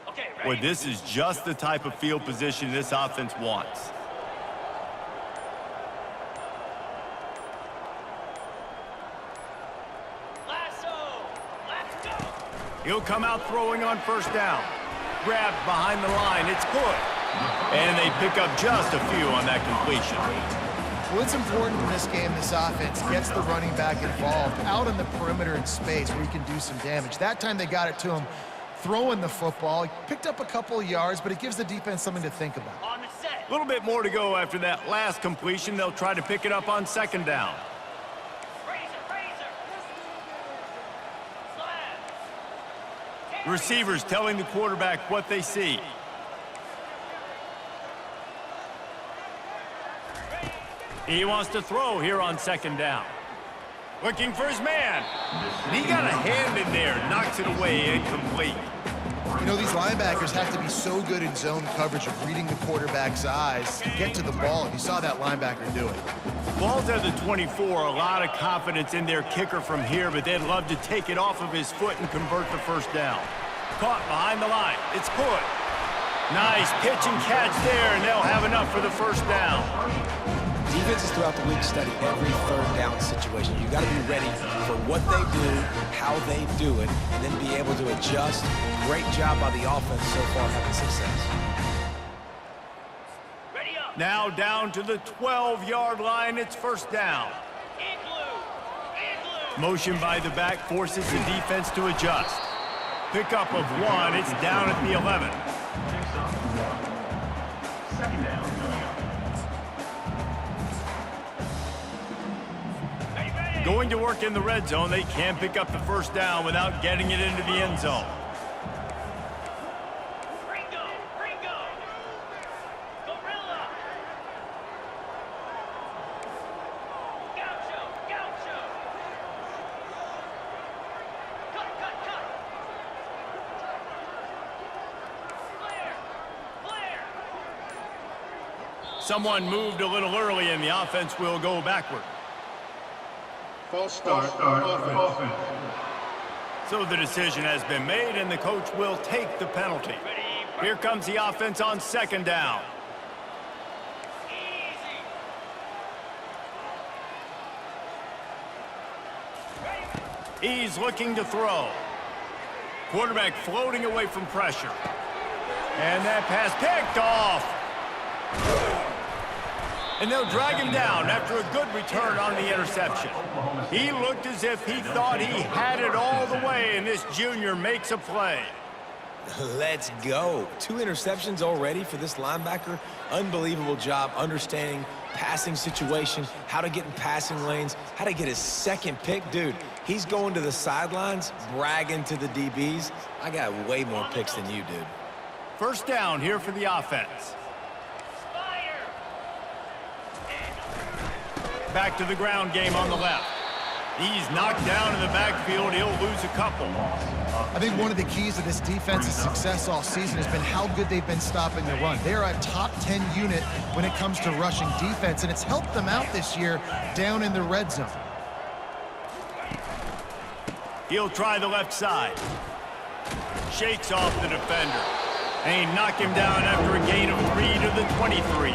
[SPEAKER 4] Okay,
[SPEAKER 1] Boy,
[SPEAKER 4] ready?
[SPEAKER 1] this is just the type of field position this offense wants.
[SPEAKER 4] Lasso! Let's go!
[SPEAKER 1] He'll come out throwing on first down. Grabbed behind the line. It's good. And they pick up just a few on that completion.
[SPEAKER 2] Well, it's important in this game, this offense gets the running back involved out on the perimeter in space where he can do some damage. That time they got it to him throwing the football. He picked up a couple of yards, but it gives the defense something to think about.
[SPEAKER 4] On the set.
[SPEAKER 1] A little bit more to go after that last completion. They'll try to pick it up on second down.
[SPEAKER 4] Razor! Slab!
[SPEAKER 1] Receivers telling the quarterback what they see. He wants to throw here on second down. Looking for his man. He got a hand in there, knocks it away, incomplete.
[SPEAKER 2] You know, these linebackers have to be so good in zone coverage of reading the quarterback's eyes to get to the ball, and you saw that linebacker do it.
[SPEAKER 1] Ball's at the 24, a lot of confidence in their kicker from here, but they'd love to take it off of his foot and convert the first down. Caught behind the line. It's good. Nice pitch and catch there, and they'll have enough for the first down.
[SPEAKER 3] Defenses throughout the week study every third down situation. You got to be ready for what they do, how they do it, and then be able to adjust. Great job by the offense so far having success.
[SPEAKER 4] Ready up!
[SPEAKER 1] Now down to the 12-yard line. It's first down.
[SPEAKER 4] Igloo!
[SPEAKER 1] Motion by the back forces the defense to adjust. Pickup of 1. It's down at the 11.
[SPEAKER 5] Second down.
[SPEAKER 1] Going to work in the red zone. They can't pick up the first down without getting it into the end zone.
[SPEAKER 4] Ringo! Gorilla! Gaucho! Cut! Flare!
[SPEAKER 1] Someone moved a little early, and the offense will go backward.
[SPEAKER 8] False start, offense.
[SPEAKER 1] So the decision has been made, and the coach will take the penalty. Here comes the offense on second down. He's looking to throw. Quarterback floating away from pressure. And that pass picked off. And they'll drag him down after a good return on the interception. He looked as if he thought he had it all the way, and this junior makes a play.
[SPEAKER 3] Let's go. 2 interceptions already for this linebacker. Unbelievable job understanding passing situation, how to get in passing lanes, how to get his second pick. Dude, he's going to the sidelines, bragging to the DBs. I got way more picks than you, dude.
[SPEAKER 1] First down here for the offense. Back to the ground game on the left. He's knocked down in the backfield. He'll lose a couple.
[SPEAKER 2] I think one of the keys to this defense's success all season has been how good they've been stopping the run. They are a top 10 unit when it comes to rushing defense, and it's helped them out this year down in the red zone.
[SPEAKER 1] He'll try the left side. Shakes off the defender. And he knocked him down after a gain of 3 to the 23.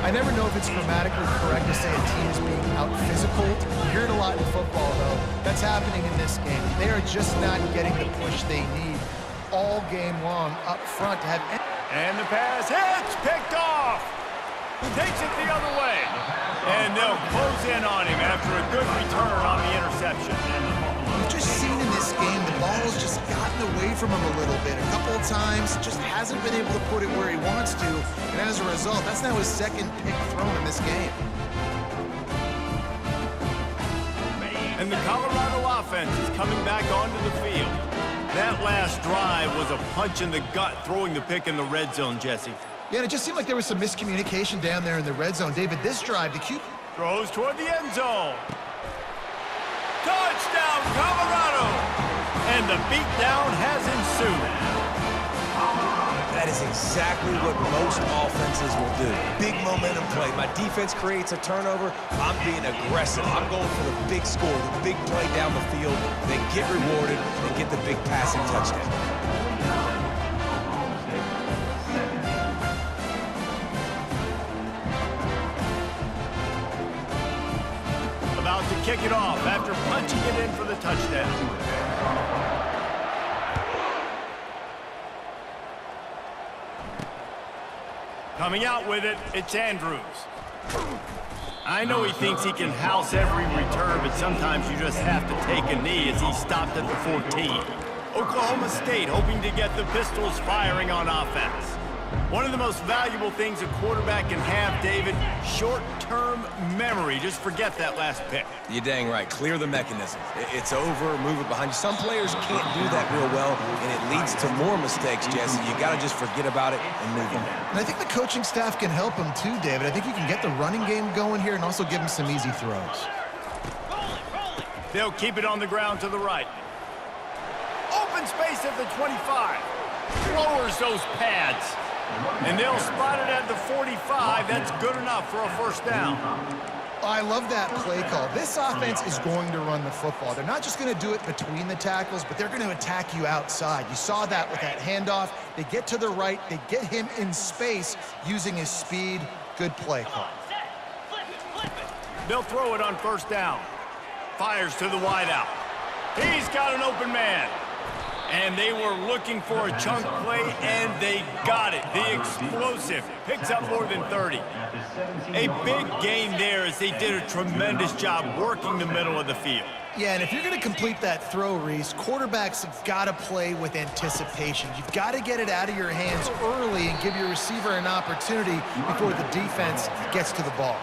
[SPEAKER 2] I never know if it's grammatically correct to say a team is being out-physical. You hear it a lot in football, though. That's happening in this game. They are just not getting the push they need all game long up front to have...
[SPEAKER 1] And the pass hits, picked off. Takes it the other way. And they'll close in on him after a good return on the interception.
[SPEAKER 2] We've just seen in this game the ball's just gotten away from him a little bit. A couple of times, just hasn't been able to put it where he wants to. And as a result, that's now his second pick thrown in this game.
[SPEAKER 1] And the Colorado offense is coming back onto the field. That last drive was a punch in the gut, throwing the pick in the red zone, Jesse.
[SPEAKER 2] Yeah, and it just seemed like there was some miscommunication down there in the red zone. David, this drive, the Q...
[SPEAKER 1] Throws toward the end zone. Touchdown, Colorado! And the beatdown has ensued.
[SPEAKER 3] That is exactly what most offenses will do. Big momentum play. My defense creates a turnover. I'm being aggressive. I'm going for the big score, the big play down the field. They get rewarded and get the big passing touchdown.
[SPEAKER 1] About to kick it off after punching it in for the touchdown. Coming out with it, it's Andrews. I know he thinks he can house every return, but sometimes you just have to take a knee as he stopped at the 14. Oklahoma State hoping to get the Pistols firing on offense. One of the most valuable things a quarterback can have, David, short-term memory. Just forget that last pick.
[SPEAKER 3] You're dang right. Clear the mechanism. It's over, move it behind you. Some players can't do that real well, and it leads to more mistakes, Jesse. You got to just forget about it and move on.
[SPEAKER 2] And I think the coaching staff can help him too, David. I think you can get the running game going here and also give him some easy throws.
[SPEAKER 1] They'll keep it on the ground to the right. Open space at the 25. Lowers those pads. And they'll spot it at the 45. That's good enough for a first down.
[SPEAKER 2] I love that play call. This offense is going to run the football. They're not just going to do it between the tackles, but they're going to attack you outside. You saw that with that handoff. They get to the right. They get him in space using his speed. Good play call.
[SPEAKER 1] They'll throw it on first down. Fires to the wideout. He's got an open man. And they were looking for a chunk play, and they got it. The explosive picks up more than 30. A big gain there as they did a tremendous job working the middle of the field.
[SPEAKER 2] Yeah, and if you're going to complete that throw, Reese, quarterbacks have got to play with anticipation. You've got to get it out of your hands early and give your receiver an opportunity before the defense gets to the ball.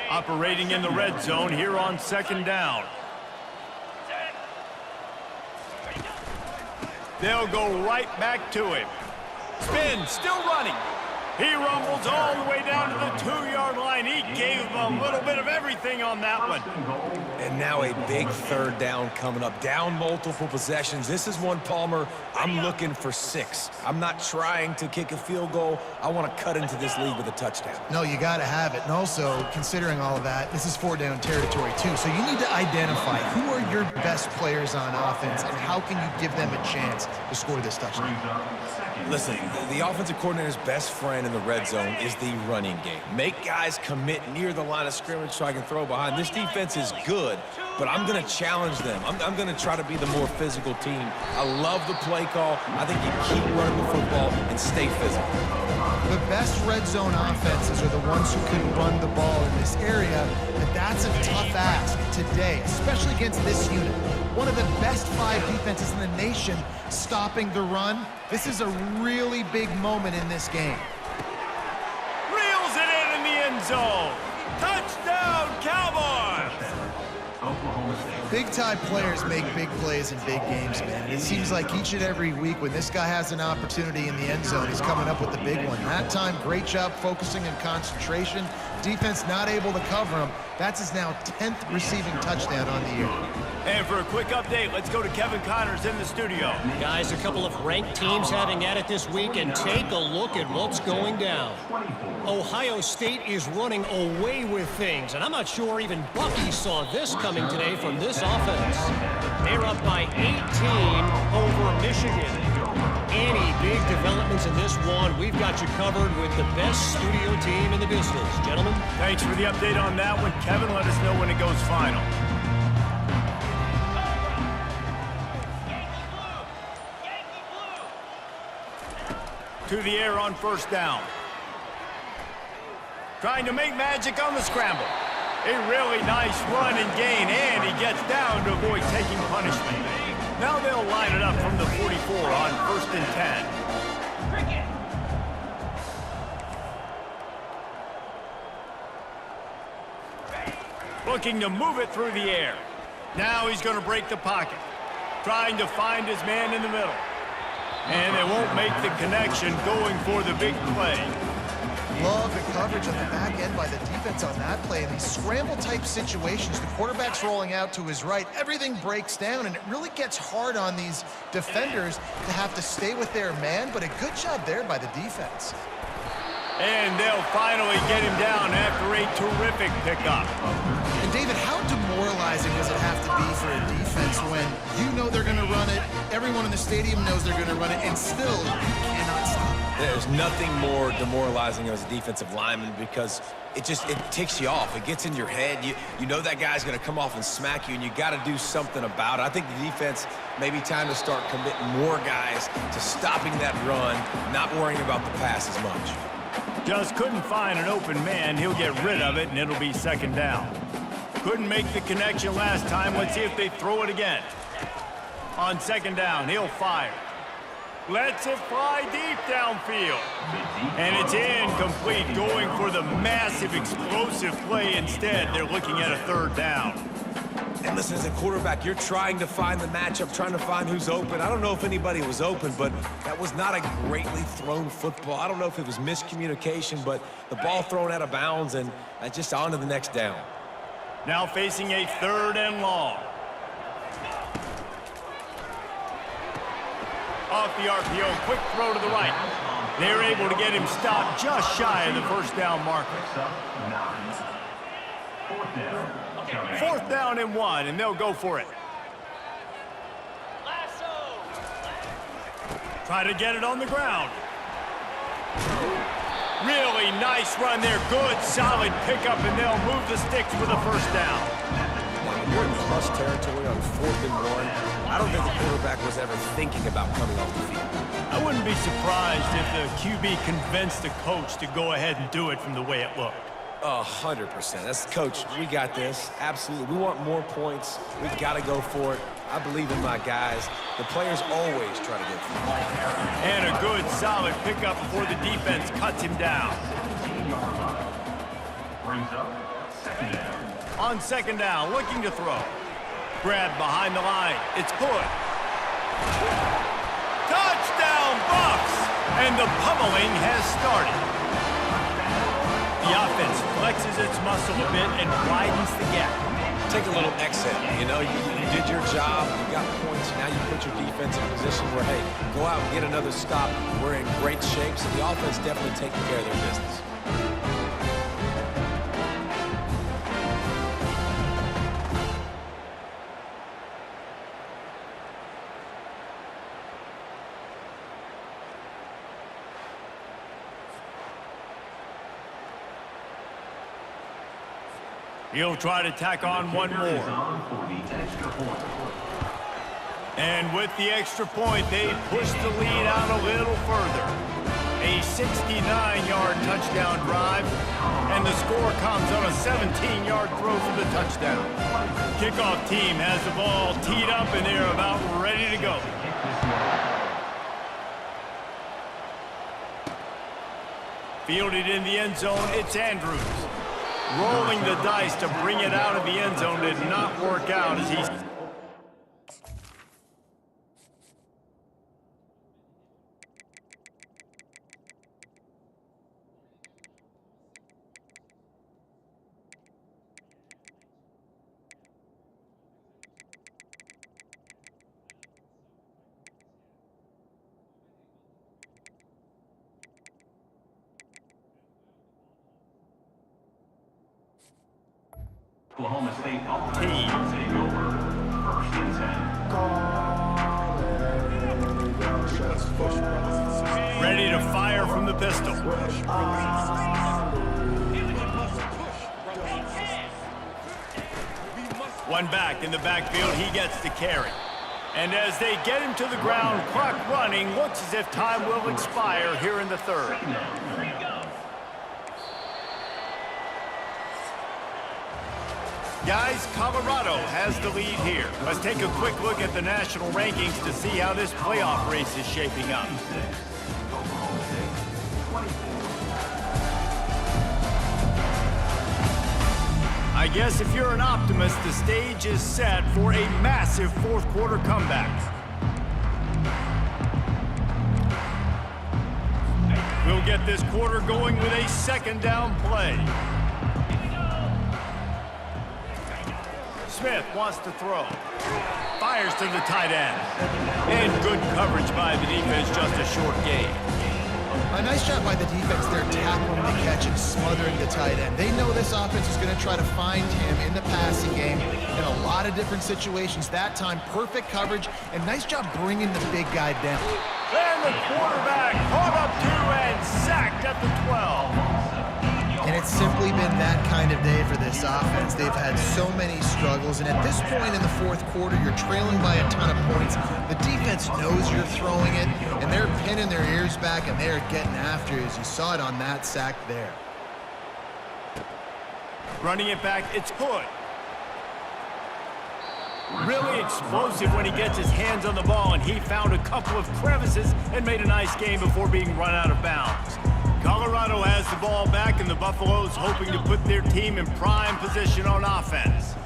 [SPEAKER 1] Operating in the red zone here on second down. They'll go right back to him. Spin, still running. He rumbles all the way down to the 2-yard line. He gave him a little bit of everything on that one.
[SPEAKER 3] And now a big third down coming up. Down multiple possessions. This is one, Palmer, I'm looking for 6. I'm not trying to kick a field goal. I want to cut into this lead with a touchdown.
[SPEAKER 2] No, you got to have it. And also, considering all of that, this is 4-down territory too. So you need to identify who are your best players on offense and how can you give them a chance to score this touchdown.
[SPEAKER 3] Listen, the offensive coordinator's best friend in the red zone is the running game. Make guys commit near the line of scrimmage so I can throw behind. This defense is good, but I'm going to challenge them. I'm going to try to be the more physical team. I love the play call. I think you keep running the football and stay physical.
[SPEAKER 2] The best red zone offenses are the ones who can run the ball in this area, but that's a tough ask. today, especially against this unit. One of the best 5 defenses in the nation stopping the run. This is a really big moment in this game.
[SPEAKER 1] Reels it in the end zone. Touchdown, Cowboys!
[SPEAKER 5] Oklahoma State.
[SPEAKER 2] Big-time players make big plays in big games, man. And it seems like each and every week when this guy has an opportunity in the end zone, he's coming up with the big one. That time, great job focusing and concentration. Defense not able to cover him. That's his now 10th receiving touchdown on the year.
[SPEAKER 1] And for a quick update, let's go to Kevin Connors in the studio.
[SPEAKER 6] Guys, a couple of ranked teams having at it this week, and take a look at what's going down. Ohio State is running away with things, and I'm not sure even Bucky saw this coming today from this offense. They're up by 18 over Michigan. Any big developments in this one, we've got you covered with the best studio team in the business. Gentlemen.
[SPEAKER 1] Thanks for the update on that one. Kevin, let us know when it goes final. To the air on first down. Trying to make magic on the scramble. A really nice run and gain, and he gets down to avoid taking punishment. Now they'll line it up from the 44 on 1st and 10. Looking to move it through the air. Now he's going to break the pocket. Trying to find his man in the middle. And they won't make the connection, going for the big play.
[SPEAKER 2] Love the coverage on the back end by the defense on that play. In these scramble-type situations, the quarterback's rolling out to his right. Everything breaks down, and it really gets hard on these defenders to have to stay with their man, but a good job there by the defense.
[SPEAKER 1] And they'll finally get him down after a terrific pickup.
[SPEAKER 2] And David, how demoralizing does it have to be for a defense when you know they're going to run it, everyone in the stadium knows they're going to run it, and still you cannot stop it?
[SPEAKER 3] There's nothing more demoralizing as a defensive lineman because it ticks you off. It gets in your head. You know that guy's going to come off and smack you, and you got to do something about it. I think the defense may be time to start committing more guys to stopping that run, not worrying about the pass as much.
[SPEAKER 1] Just couldn't find an open man. He'll get rid of it, and it'll be 2nd down. Couldn't make the connection last time. Let's see if they throw it again. On 2nd down, he'll fire. Lets it fly deep downfield. And it's incomplete, going for the massive explosive play instead. They're looking at a 3rd down.
[SPEAKER 3] And listen, as a quarterback, you're trying to find the matchup, trying to find who's open. I don't know if anybody was open, but that was not a greatly thrown football. I don't know if it was miscommunication, but the ball thrown out of bounds and just on to the next down.
[SPEAKER 1] Now facing a 3rd and long. Off the RPO, quick throw to the right. They're able to get him stopped just shy of the 1st down marker. 4th down and 1, and they'll go for it. Try to get it on the ground. Really nice run there. Good, solid pickup, and they'll move the sticks for the 1st down.
[SPEAKER 3] We're in plus territory on 4th and 1. I don't think the quarterback was ever thinking about coming off the field.
[SPEAKER 1] I wouldn't be surprised if the QB convinced the coach to go ahead and do it from the way it looked.
[SPEAKER 3] 100%. That's coach. We got this. Absolutely. We want more points. We've got to go for it. I believe in my guys. The players always try to get through.
[SPEAKER 1] And a good, solid pickup before the defense cuts him down.
[SPEAKER 5] Brings up 2nd down.
[SPEAKER 1] On 2nd down, looking to throw. Grab behind the line. It's good. Touchdown, Buffs! And the pummeling has started. The offense flexes its muscle a bit and widens the gap.
[SPEAKER 3] Take a little exit. You know, you did your job. You got points. Now you put your defense in a position where, hey, go out and get another stop. We're in great shape, so the offense definitely taking care of their business.
[SPEAKER 1] He'll try to tack on one more. And with the extra point, they push the lead out a little further. A 69-yard touchdown drive, and the score comes on a 17-yard throw for the touchdown. Kickoff team has the ball teed up, and they're about ready to go. Fielded in the end zone, it's Andrews. Rolling the dice to bring it out of the end zone did not work out as he's...
[SPEAKER 5] Oklahoma State offense take over. 1st and 10.
[SPEAKER 1] Ready to fire from the pistol. One back in the backfield, he gets the carry. And as they get him to the ground, clock running, looks as if time will expire here in the third. Guys, Colorado has the lead here. Let's take a quick look at the national rankings to see how this playoff race is shaping up. I guess if you're an optimist, the stage is set for a massive fourth quarter comeback. We'll get this quarter going with a second down play. Smith wants to throw. Fires to the tight end. And good coverage by the defense, just a short gain.
[SPEAKER 2] A nice job by the defense there, tackling the catch and smothering the tight end. They know this offense is going to try to find him in the passing game in a lot of different situations. That time, perfect coverage, and nice job bringing the big guy down.
[SPEAKER 1] And the quarterback caught up to and sacked at the 12.
[SPEAKER 2] And it's simply been that kind of day for this offense. They've had so many struggles, and at this point in the fourth quarter, you're trailing by a ton of points. The defense knows you're throwing it, and they're pinning their ears back, and they're getting after you, as you saw it on that sack there.
[SPEAKER 1] Running it back, it's Hood. Really explosive when he gets his hands on the ball, and he found a couple of crevices and made a nice game before being run out of bounds. Colorado has the ball back, and the Buffaloes hoping to put their team in prime position on offense.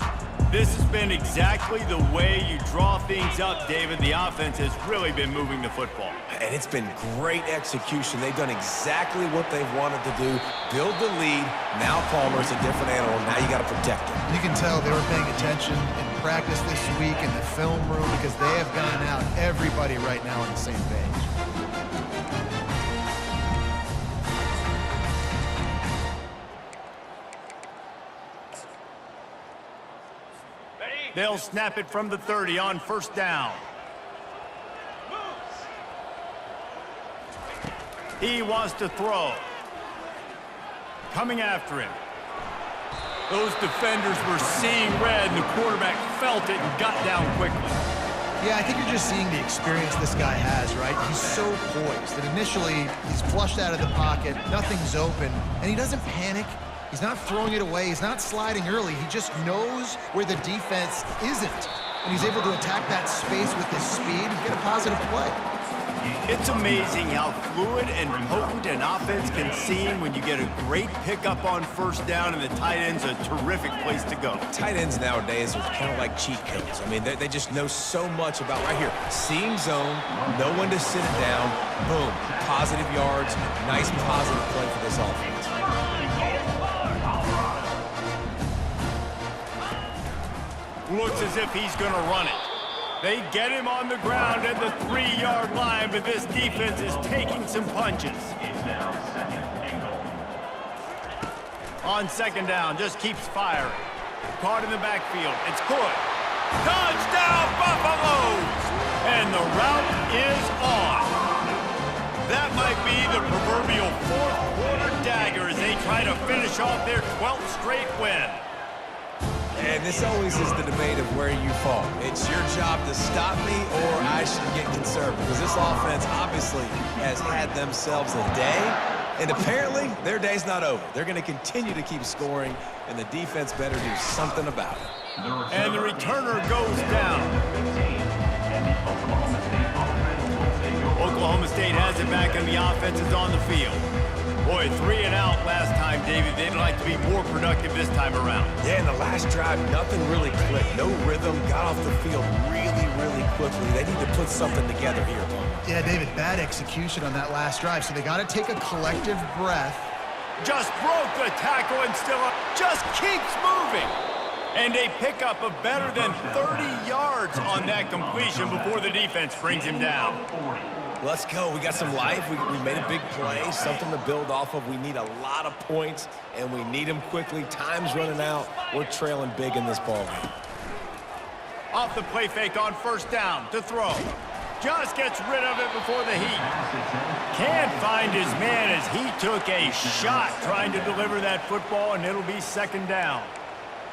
[SPEAKER 1] This has been exactly the way you draw things up, David. The offense has really been moving the football.
[SPEAKER 3] And it's been great execution. They've done exactly what they've wanted to do. Build the lead. Now Palmer's a different animal. Now you got to protect him.
[SPEAKER 2] You can tell they were paying attention in practice this week in the film room because they have gone out, everybody right now on the same page.
[SPEAKER 1] They'll snap it from the 30 on first down. He wants to throw. Coming after him. Those defenders were seeing red, and the quarterback felt it and got down quickly.
[SPEAKER 2] Yeah, I think you're just seeing the experience this guy has, right? He's so poised that initially he's flushed out of the pocket, nothing's open, and he doesn't panic. He's not throwing it away. He's not sliding early. He just knows where the defense isn't. And he's able to attack that space with his speed and get a positive play.
[SPEAKER 1] It's amazing how fluid and potent an offense can seem when you get a great pickup on first down, and the tight end's a terrific place to go.
[SPEAKER 3] Tight ends nowadays are kind of like cheat codes. I mean, they just know so much about right here. Seam zone, know when to sit it down, boom, positive yards, nice positive play for this offense.
[SPEAKER 1] Looks as if he's going to run it. They get him on the ground at the 3-yard line, but this defense is taking some punches. On second down, just keeps firing. Caught in the backfield. It's good. Touchdown, Buffaloes! And the route is on. That might be the proverbial fourth quarter dagger as they try to finish off their 12th straight win.
[SPEAKER 3] And this always is the debate of where you fall. It's your job to stop me, or I should get conservative. Because this offense obviously has had themselves a day, and apparently their day's not over. They're going to continue to keep scoring, and the defense better do something about it.
[SPEAKER 1] And the returner goes down. Oklahoma State has it back, and the offense is on the field. Boy, 3 and out last time, David. They'd like to be more productive this time around.
[SPEAKER 3] Yeah, in the last drive, nothing really clicked. No rhythm, got off the field really, really quickly. They need to put something together here.
[SPEAKER 2] Yeah, David, bad execution on that last drive, so they got to take a collective breath.
[SPEAKER 1] Just broke the tackle and still up. Just keeps moving. And a pickup of better than 30 yards on that completion before the defense brings him down.
[SPEAKER 3] Let's go. We got some life. We made a big play, something to build off of. We need a lot of points, and we need them quickly. Time's running out. We're trailing big in this ballgame.
[SPEAKER 1] Off the play fake on first down to throw. Just gets rid of it before the heat. Can't find his man as he took a shot trying to deliver that football, and it'll be second down.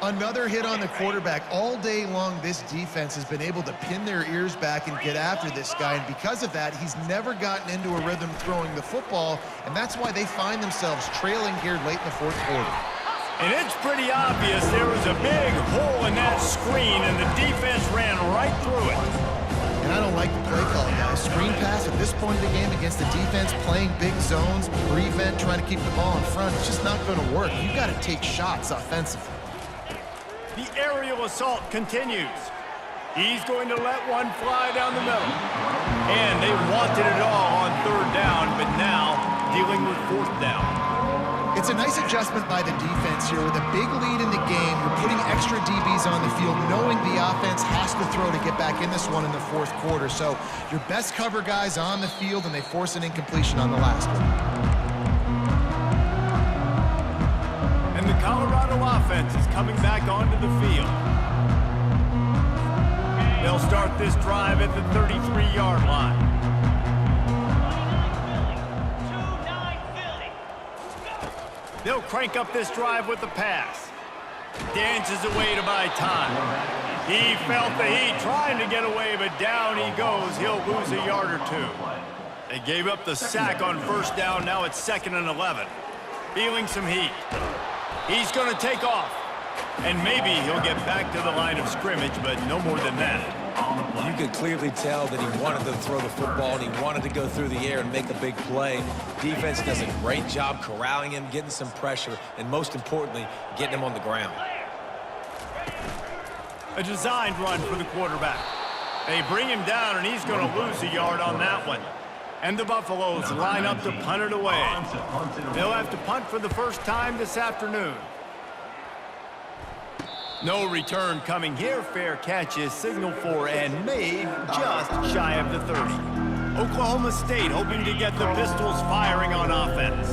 [SPEAKER 2] Another hit on the quarterback. All day long, this defense has been able to pin their ears back and get after this guy, and because of that, he's never gotten into a rhythm throwing the football, and that's why they find themselves trailing here late in the fourth quarter.
[SPEAKER 1] And it's pretty obvious there was a big hole in that screen, and the defense ran right through it.
[SPEAKER 2] And I don't like the play call, guys. Screen pass at this point of the game against the defense, playing big zones, prevent, trying to keep the ball in front, it's just not going to work. You got to take shots offensively.
[SPEAKER 1] The aerial assault continues. He's going to let one fly down the middle. And they wanted it all on third down, but now dealing with fourth down.
[SPEAKER 2] It's a nice adjustment by the defense here. With a big lead in the game, you're putting extra DBs on the field, knowing the offense has to throw to get back in this one in the fourth quarter. So your best cover guys on the field, and they force an incompletion on the last one.
[SPEAKER 1] And the Colorado offense is coming back onto the field. They'll start this drive at the 33-yard line.
[SPEAKER 4] 29 Philly.
[SPEAKER 1] They'll crank up this drive with the pass. Dances away to buy time. He felt the heat trying to get away, but down he goes. He'll lose a yard or two. They gave up the sack on first down. Now it's 2nd and 11. Feeling some heat. He's going to take off, and maybe he'll get back to the line of scrimmage, but no more than that.
[SPEAKER 3] You could clearly tell that he wanted to throw the football, and he wanted to go through the air and make a big play. Defense does a great job corralling him, getting some pressure, and most importantly, getting him on the ground.
[SPEAKER 1] A designed run for the quarterback. They bring him down, and he's going to lose a yard on that one. And the Buffaloes line up to punt it away. They'll have to punt for the first time this afternoon. No return coming here. Fair catch is signaled for and made just shy of the 30. Oklahoma State hoping to get the Pistols firing on offense.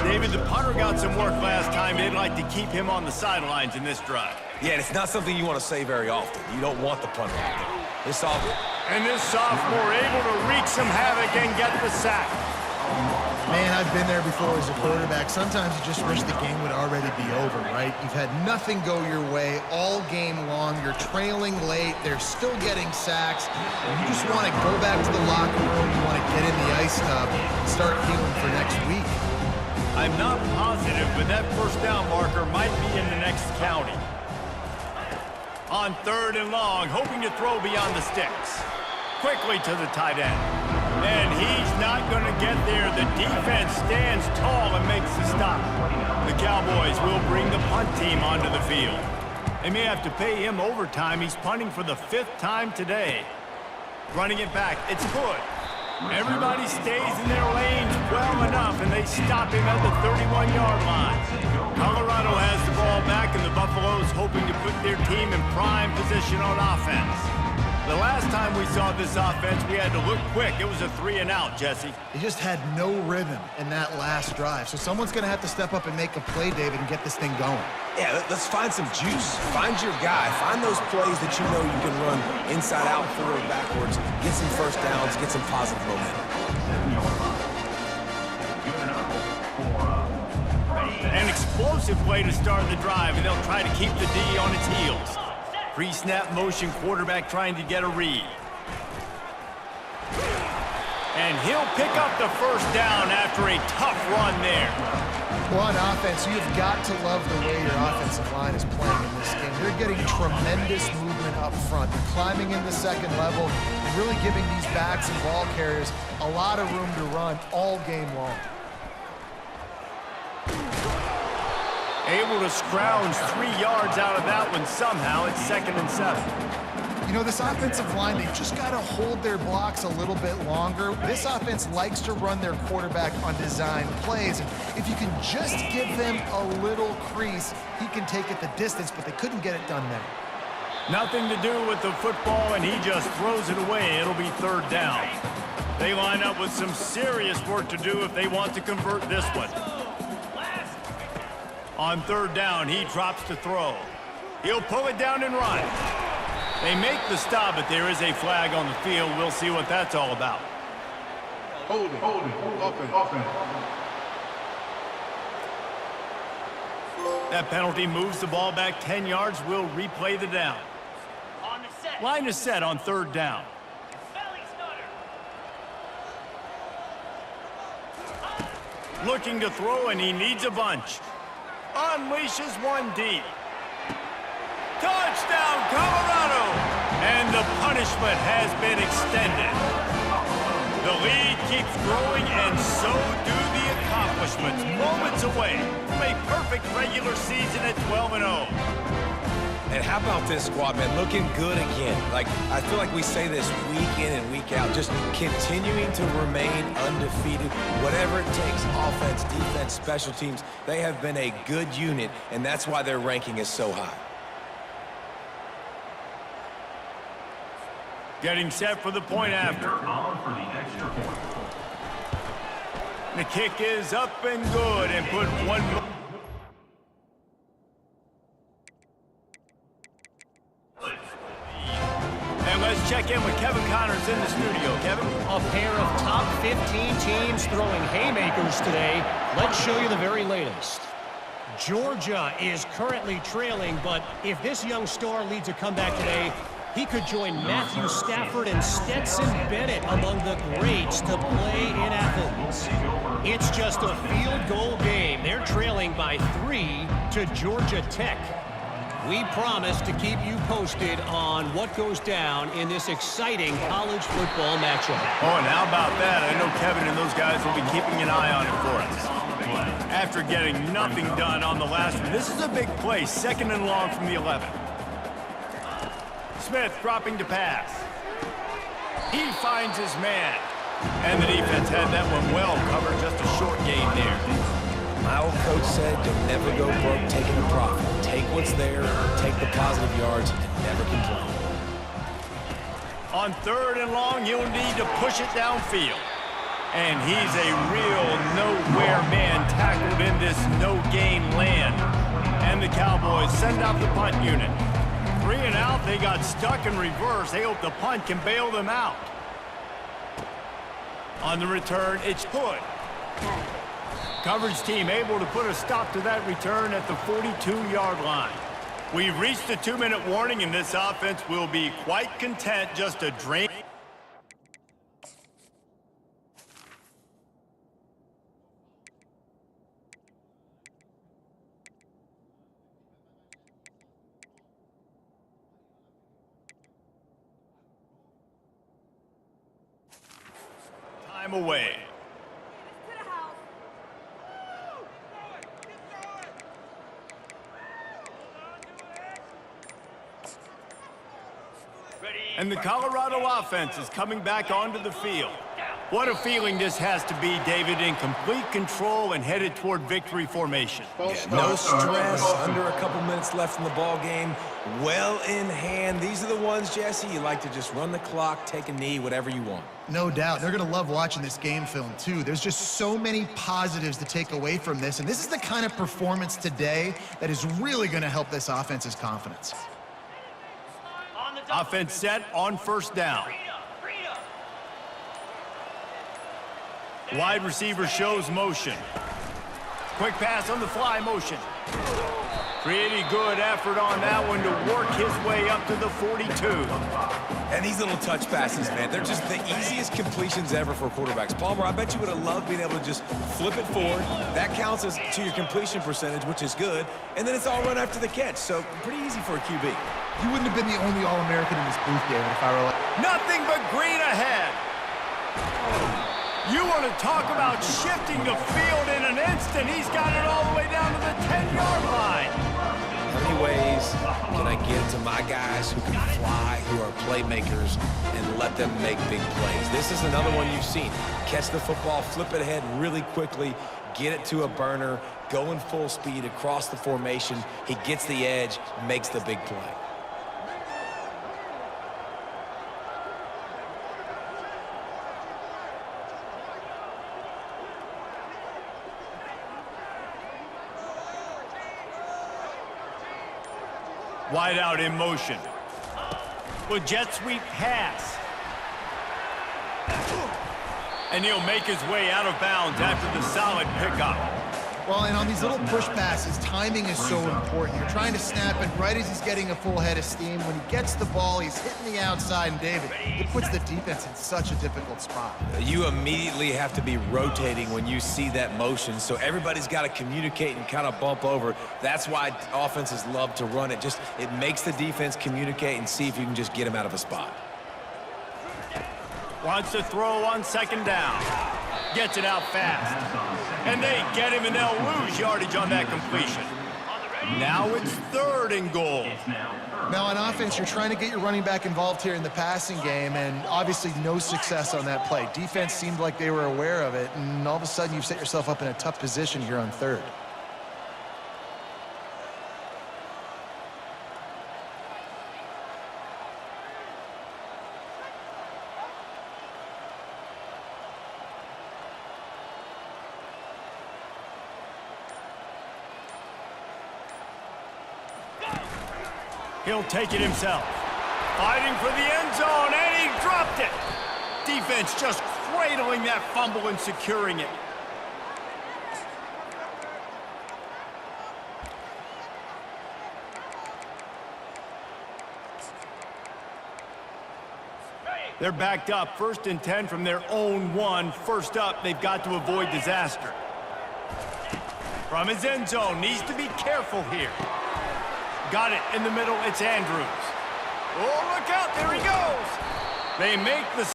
[SPEAKER 1] David, the punter got some work last time. They'd like to keep him on the sidelines in this drive.
[SPEAKER 3] Yeah, and it's not something you want to say very often. You don't want the punter out there. This offense.
[SPEAKER 1] And this sophomore able to wreak some havoc and get the sack.
[SPEAKER 2] Man, I've been there before as a quarterback. Sometimes you just wish the game would already be over, right? You've had nothing go your way all game long. You're trailing late. They're still getting sacks. And you just want to go back to the locker room. You want to get in the ice tub and start healing for next week.
[SPEAKER 1] I'm not positive, but that first down marker might be in the next county. On 3rd and long, hoping to throw beyond the sticks. Quickly to the tight end. And he's not going to get there. The defense stands tall and makes the stop. The Cowboys will bring the punt team onto the field. They may have to pay him overtime. He's punting for the 5th time today. Running it back. It's good. Everybody stays in their lanes well enough, and they stop him at the 31-yard line. Colorado has the ball back, and the Buffaloes hoping to put their team in prime position on offense. The last time we saw this offense, we had to look quick. It was a 3-and-out, Jesse.
[SPEAKER 2] They just had no rhythm in that last drive. So someone's going to have to step up and make a play, David, and get this thing going.
[SPEAKER 3] Yeah, let's find some juice. Find your guy. Find those plays that you know you can run inside out, forward, backwards, get some first downs, get some positive momentum.
[SPEAKER 1] An explosive explosive play to start the drive, and they'll try to keep the D on its heels. Pre-snap motion, quarterback trying to get a read. And he'll pick up the first down after a tough run there.
[SPEAKER 2] Well, on offense, you've got to love the way your offensive line is playing in this game. They're getting tremendous movement up front. They're climbing in the second level and really giving these backs and ball carriers a lot of room to run all game long.
[SPEAKER 1] Able to scrounge 3 yards out of that one somehow. It's 2nd and 7.
[SPEAKER 2] You know, this offensive line, they've just got to hold their blocks a little bit longer. This offense likes to run their quarterback on design plays. And if you can just give them a little crease, he can take it the distance, but they couldn't get it done there.
[SPEAKER 1] Nothing to do with the football, and he just throws it away. It'll be 3rd down. They line up with some serious work to do if they want to convert this one. On 3rd down, he drops to throw. He'll pull it down and run. They make the stop, but there is a flag on the field. We'll see what that's all about.
[SPEAKER 8] Hold it. Offense.
[SPEAKER 1] That penalty moves the ball back 10 yards. We'll replay the down.
[SPEAKER 4] On the set.
[SPEAKER 1] Line is set on 3rd down.
[SPEAKER 4] Belly stutter.
[SPEAKER 1] Looking to throw, and he needs a bunch. Unleashes one deep. Touchdown, Colorado! And the punishment has been extended. The lead keeps growing, and so do the accomplishments. Moments away from a perfect regular season at 12-0.
[SPEAKER 3] And how about this squad, man? Looking good again. Like, I feel like we say this week in and week out, just continuing to remain undefeated. Whatever it takes, offense, defense, special teams, they have been a good unit, and that's why their ranking is so high.
[SPEAKER 1] Getting set for the point after.
[SPEAKER 5] For the extra point.
[SPEAKER 1] The kick is up and good, and put one more. And let's check in with Kevin Connors in the studio. Kevin?
[SPEAKER 6] A pair of top 15 teams throwing haymakers today. Let's show you the very latest. Georgia is currently trailing, but if this young star leads a comeback today, he could join Matthew Stafford and Stetson Bennett among the greats to play in Athens. It's just a field goal game. They're trailing by 3 to Georgia Tech. We promise to keep you posted on what goes down in this exciting college football matchup.
[SPEAKER 1] Oh, and how about that? I know Kevin and those guys will be keeping an eye on it for us. After getting nothing done on the last one, this is a big play, 2nd and long from the 11. Smith dropping to pass. He finds his man. And the defense had that one well covered, just a short gain there.
[SPEAKER 3] My old coach said you'll never go broke taking a profit. Take what's there, take the positive yards, and never complain.
[SPEAKER 1] On 3rd and long, he'll need to push it downfield. And he's a real nowhere man tackled in this no-gain land. And the Cowboys send out the punt unit. 3 and out, they got stuck in reverse. They hope the punt can bail them out. On the return, it's put. Coverage team able to put a stop to that return at the 42-yard line. We've reached the 2-minute warning, and this offense will be quite content just to drain. Time away. And the Colorado offense is coming back onto the field. What a feeling this has to be, David, in complete control and headed toward victory formation.
[SPEAKER 3] No stress, under a couple minutes left in the ball game, well in hand. These are the ones, Jesse, you like to just run the clock, take a knee, whatever you want.
[SPEAKER 2] No doubt. They're going to love watching this game film, too. There's just so many positives to take away from this, and this is the kind of performance today that is really going to help this offense's confidence.
[SPEAKER 1] Offense set on 1st down. Wide receiver shows motion. Quick pass on the fly motion. Pretty good effort on that one to work his way up to the 42.
[SPEAKER 3] And these little touch passes, man, they're just the easiest completions ever for quarterbacks. Palmer, I bet you would have loved being able to just flip it forward. That counts as to your completion percentage, which is good. And then it's all run after the catch, so pretty easy for a QB.
[SPEAKER 2] You wouldn't have been the only All-American in this booth, David, if I were like...
[SPEAKER 1] Nothing but green ahead. You want to talk about shifting the field in an instant. He's got it all the way down to the 10-yard line.
[SPEAKER 3] How many ways can I get to my guys who can fly, who are playmakers, and let them make big plays? This is another one you've seen. Catch the football, flip it ahead really quickly, get it to a burner, go in full speed across the formation. He gets the edge, makes the big play.
[SPEAKER 1] Wide out in motion. With jet sweep pass. And he'll make his way out of bounds after the solid pickup.
[SPEAKER 2] Well, and on these little push passes, timing is so important. You're trying to snap it right as he's getting a full head of steam. When he gets the ball, he's hitting the outside, and David, it puts the defense in such a difficult spot.
[SPEAKER 3] You immediately have to be rotating when you see that motion, so everybody's got to communicate and kind of bump over. That's why offenses love to run it. Just it makes the defense communicate and see if you can just get him out of a spot.
[SPEAKER 1] Wants to throw on second down. Gets it out fast. And they get him, and they'll lose yardage on that completion. Now it's 3rd and goal.
[SPEAKER 2] Now on offense, you're trying to get your running back involved here in the passing game, and obviously no success on that play. Defense seemed like they were aware of it, and all of a sudden you've set yourself up in a tough position here on 3rd.
[SPEAKER 1] He'll take it himself. Fighting for the end zone, and he dropped it. Defense just cradling that fumble and securing it. They're backed up, 1st and 10 from their own 1. First up, they've got to avoid disaster. From his end zone, needs to be careful here. Got it in the middle, it's Andrews. Oh, look out, there he goes. They make the